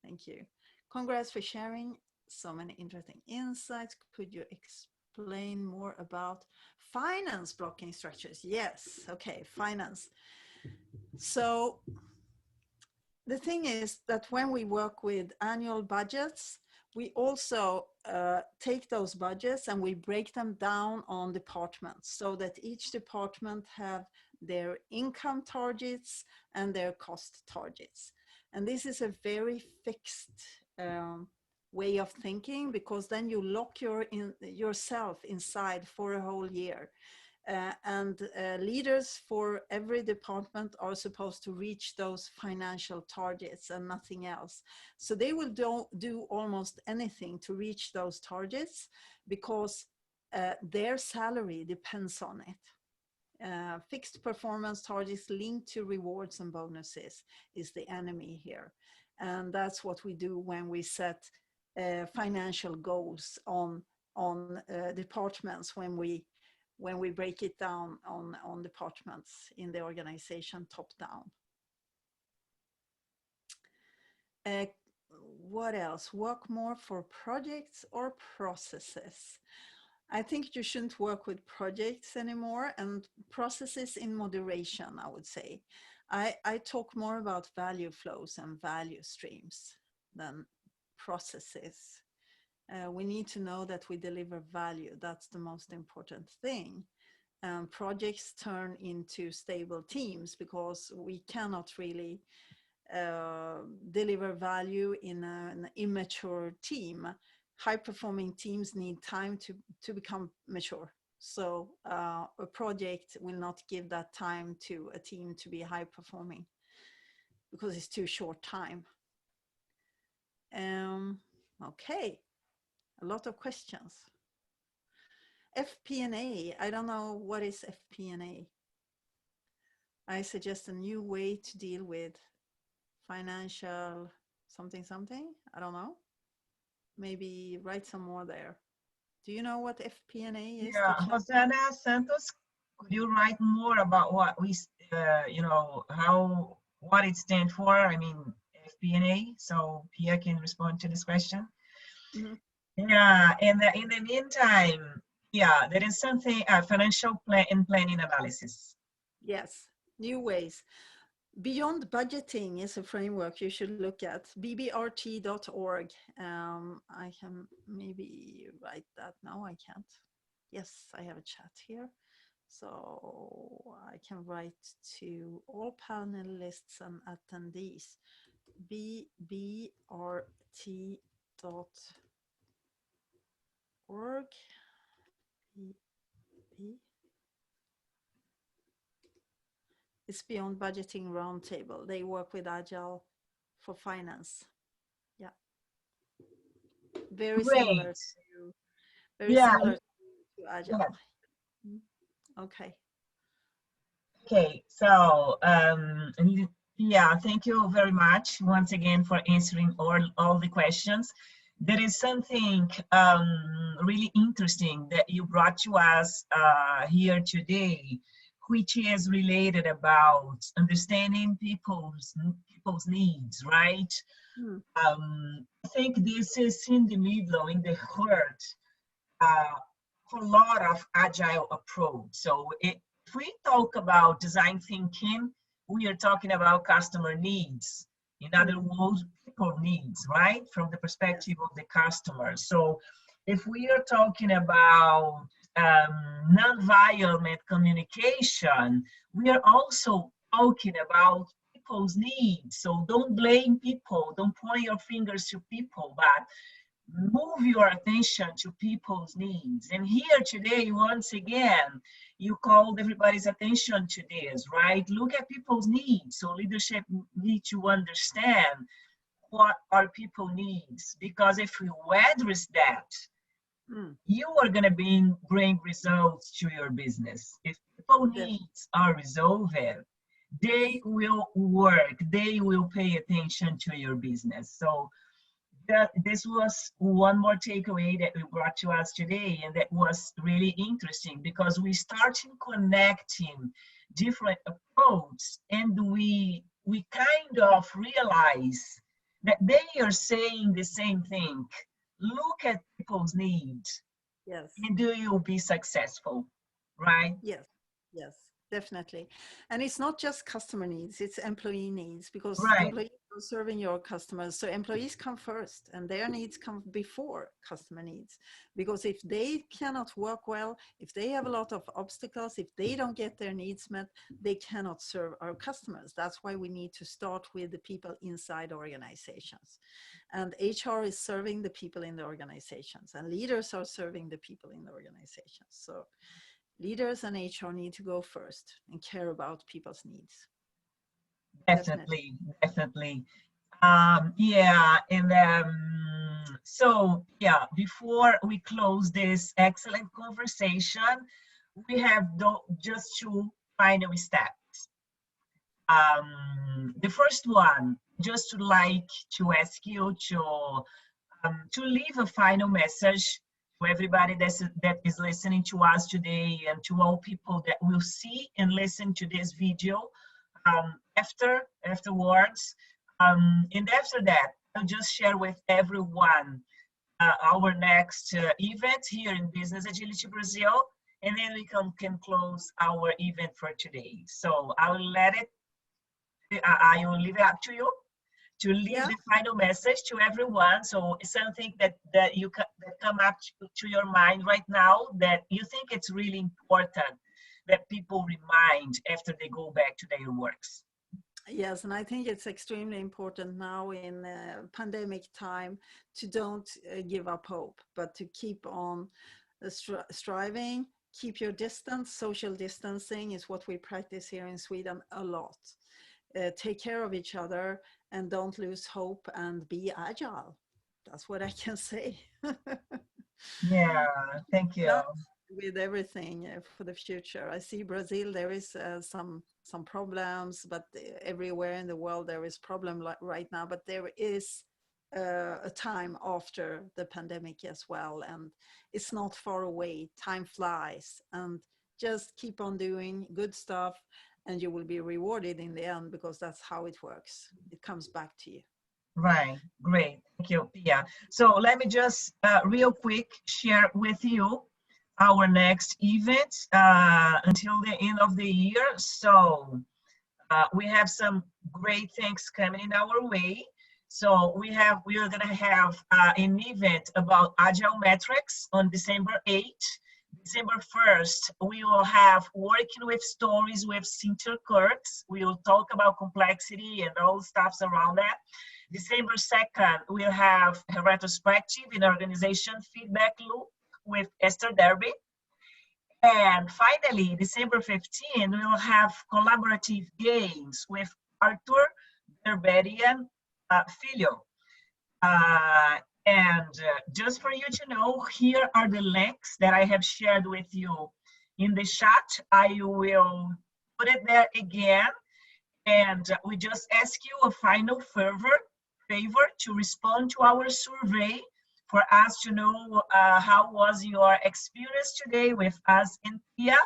Thank you. Congrats for sharing so many interesting insights. Could you explain more about finance blocking structures? Yes, okay, finance. So the thing is that when we work with annual budgets, we also take those budgets and we break them down on departments so that each department have their income targets and their cost targets. And this is a very fixed way of thinking, because then you lock yourself inside for a whole year. Leaders for every department are supposed to reach those financial targets and nothing else. So they will do almost anything to reach those targets, because their salary depends on it. Fixed performance targets linked to rewards and bonuses is the enemy here. And that's what we do when we set financial goals on departments, when we break it down on departments in the organization top down. What else? Work more for projects or processes? I think you shouldn't work with projects anymore, and processes in moderation, I would say. I talk more about value flows and value streams than processes. We need to know that we deliver value. That's the most important thing. Projects turn into stable teams, because we cannot really deliver value in an immature team. High-performing teams need time to become mature. So a project will not give that time to a team to be high-performing. because it's too short time. Okay, a lot of questions. FP&A, I don't know what is FP&A. I suggest a new way to deal with financial something. I don't know. Maybe write some more there. Do you know what FP&A is? Yeah, Rosana Santos, could you write more about what we, you know, what it stands for? I mean, FP&A, so Pia can respond to this question. Mm-hmm. Yeah, and in the meantime, yeah, there is something, financial plan and planning analysis. Yes, new ways. Beyond budgeting is a framework you should look at, bbrt.org. I can maybe write that. No, I can't. Yes, I have a chat here. So I can write to all panelists and attendees, bbrt.org. It's Beyond Budgeting Roundtable. They work with Agile for finance. Yeah. Very similar to Agile. Yeah. Okay. Okay, so yeah, thank you very much once again for answering all the questions. There is something really interesting that you brought to us here today, which is related about understanding people's needs, right? I think this is in the middle, in the heart, a lot of agile approach. So if we talk about design thinking, we are talking about customer needs. In other words, people needs, right? From the perspective of the customer. So if we are talking about non-violent communication, we are also talking about people's needs. So don't blame people, don't point your fingers to people, but move your attention to people's needs. And here today, once again, you called everybody's attention to this, right? Look at people's needs. So leadership needs to understand what our people needs, because if you address that, you are going to bring results to your business. If people needs are resolved, they will work, they will pay attention to your business. So this was one more takeaway that we brought to us today, and that was really interesting because we started connecting different approaches, and we kind of realize that they are saying the same thing. Look at people's needs. Yes. And do you be successful, right? Yes, yes, definitely. And it's not just customer needs, it's employee needs, because employees are serving your customers. So employees come first and their needs come before customer needs. Because if they cannot work well, if they have a lot of obstacles, if they don't get their needs met, they cannot serve our customers. That's why we need to start with the people inside organizations. And HR is serving the people in the organizations, and leaders are serving the people in the organizations. So leaders and HR need to go first and care about people's needs. Definitely. Yeah, and so yeah, before we close this excellent conversation, we have just two final steps. The first one, just to like to ask you to leave a final message to everybody that is listening to us today, and to all people that will see and listen to this video afterwards. And after that, I'll just share with everyone our next event here in Business Agility Brazil, and then we can close our event for today. So I will leave it up to you to leave the final message to everyone. So something that come up to your mind right now that you think it's really important that people remind after they go back to their works. Yes, and I think it's extremely important now in pandemic time to don't give up hope, but to keep on striving, keep your distance. Social distancing is what we practice here in Sweden a lot. take care of each other, and don't lose hope, and be agile. That's what I can say. Yeah, thank you. With everything for the future. I see Brazil, there is some problems, but everywhere in the world there is problem right now, but there is a time after the pandemic as well, and it's not far away. Time flies, and just keep on doing good stuff, and you will be rewarded in the end, because that's how it works. It comes back to you. Right, great, thank you, Pia. So let me just real quick share with you our next event until the end of the year. So we have some great things coming in our way. So we are going to have an event about agile metrics on December 8th. December 1st, we will have working with stories with Cynthia Kurtz. We will talk about complexity and all stuffs around that. December 2nd, we'll have a retrospective in organization feedback loop with Esther Derby. And finally, December 15, we will have collaborative games with Arthur Berberian Filho. Just for you to know, here are the links that I have shared with you in the chat. I will put it there again. And we just ask you a final favor to respond to our survey for us to know how was your experience today with us and Pia.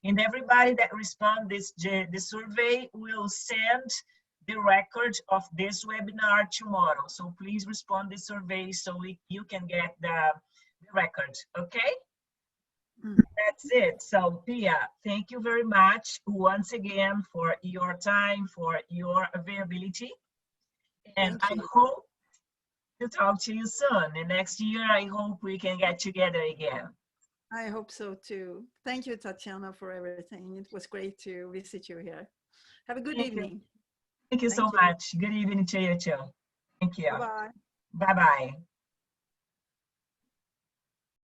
And everybody that responds the survey will send the record of this webinar tomorrow. So please respond the survey so you can get the record, okay? That's it. So Pia, thank you very much once again for your time, for your availability. And I hope to talk to you soon. And next year, I hope we can get together again. I hope so too. Thank you, Tatiana, for everything. It was great to visit you here. Have a good evening. Thank you so much. Good evening to you too. Thank you. Bye-bye. Bye-bye.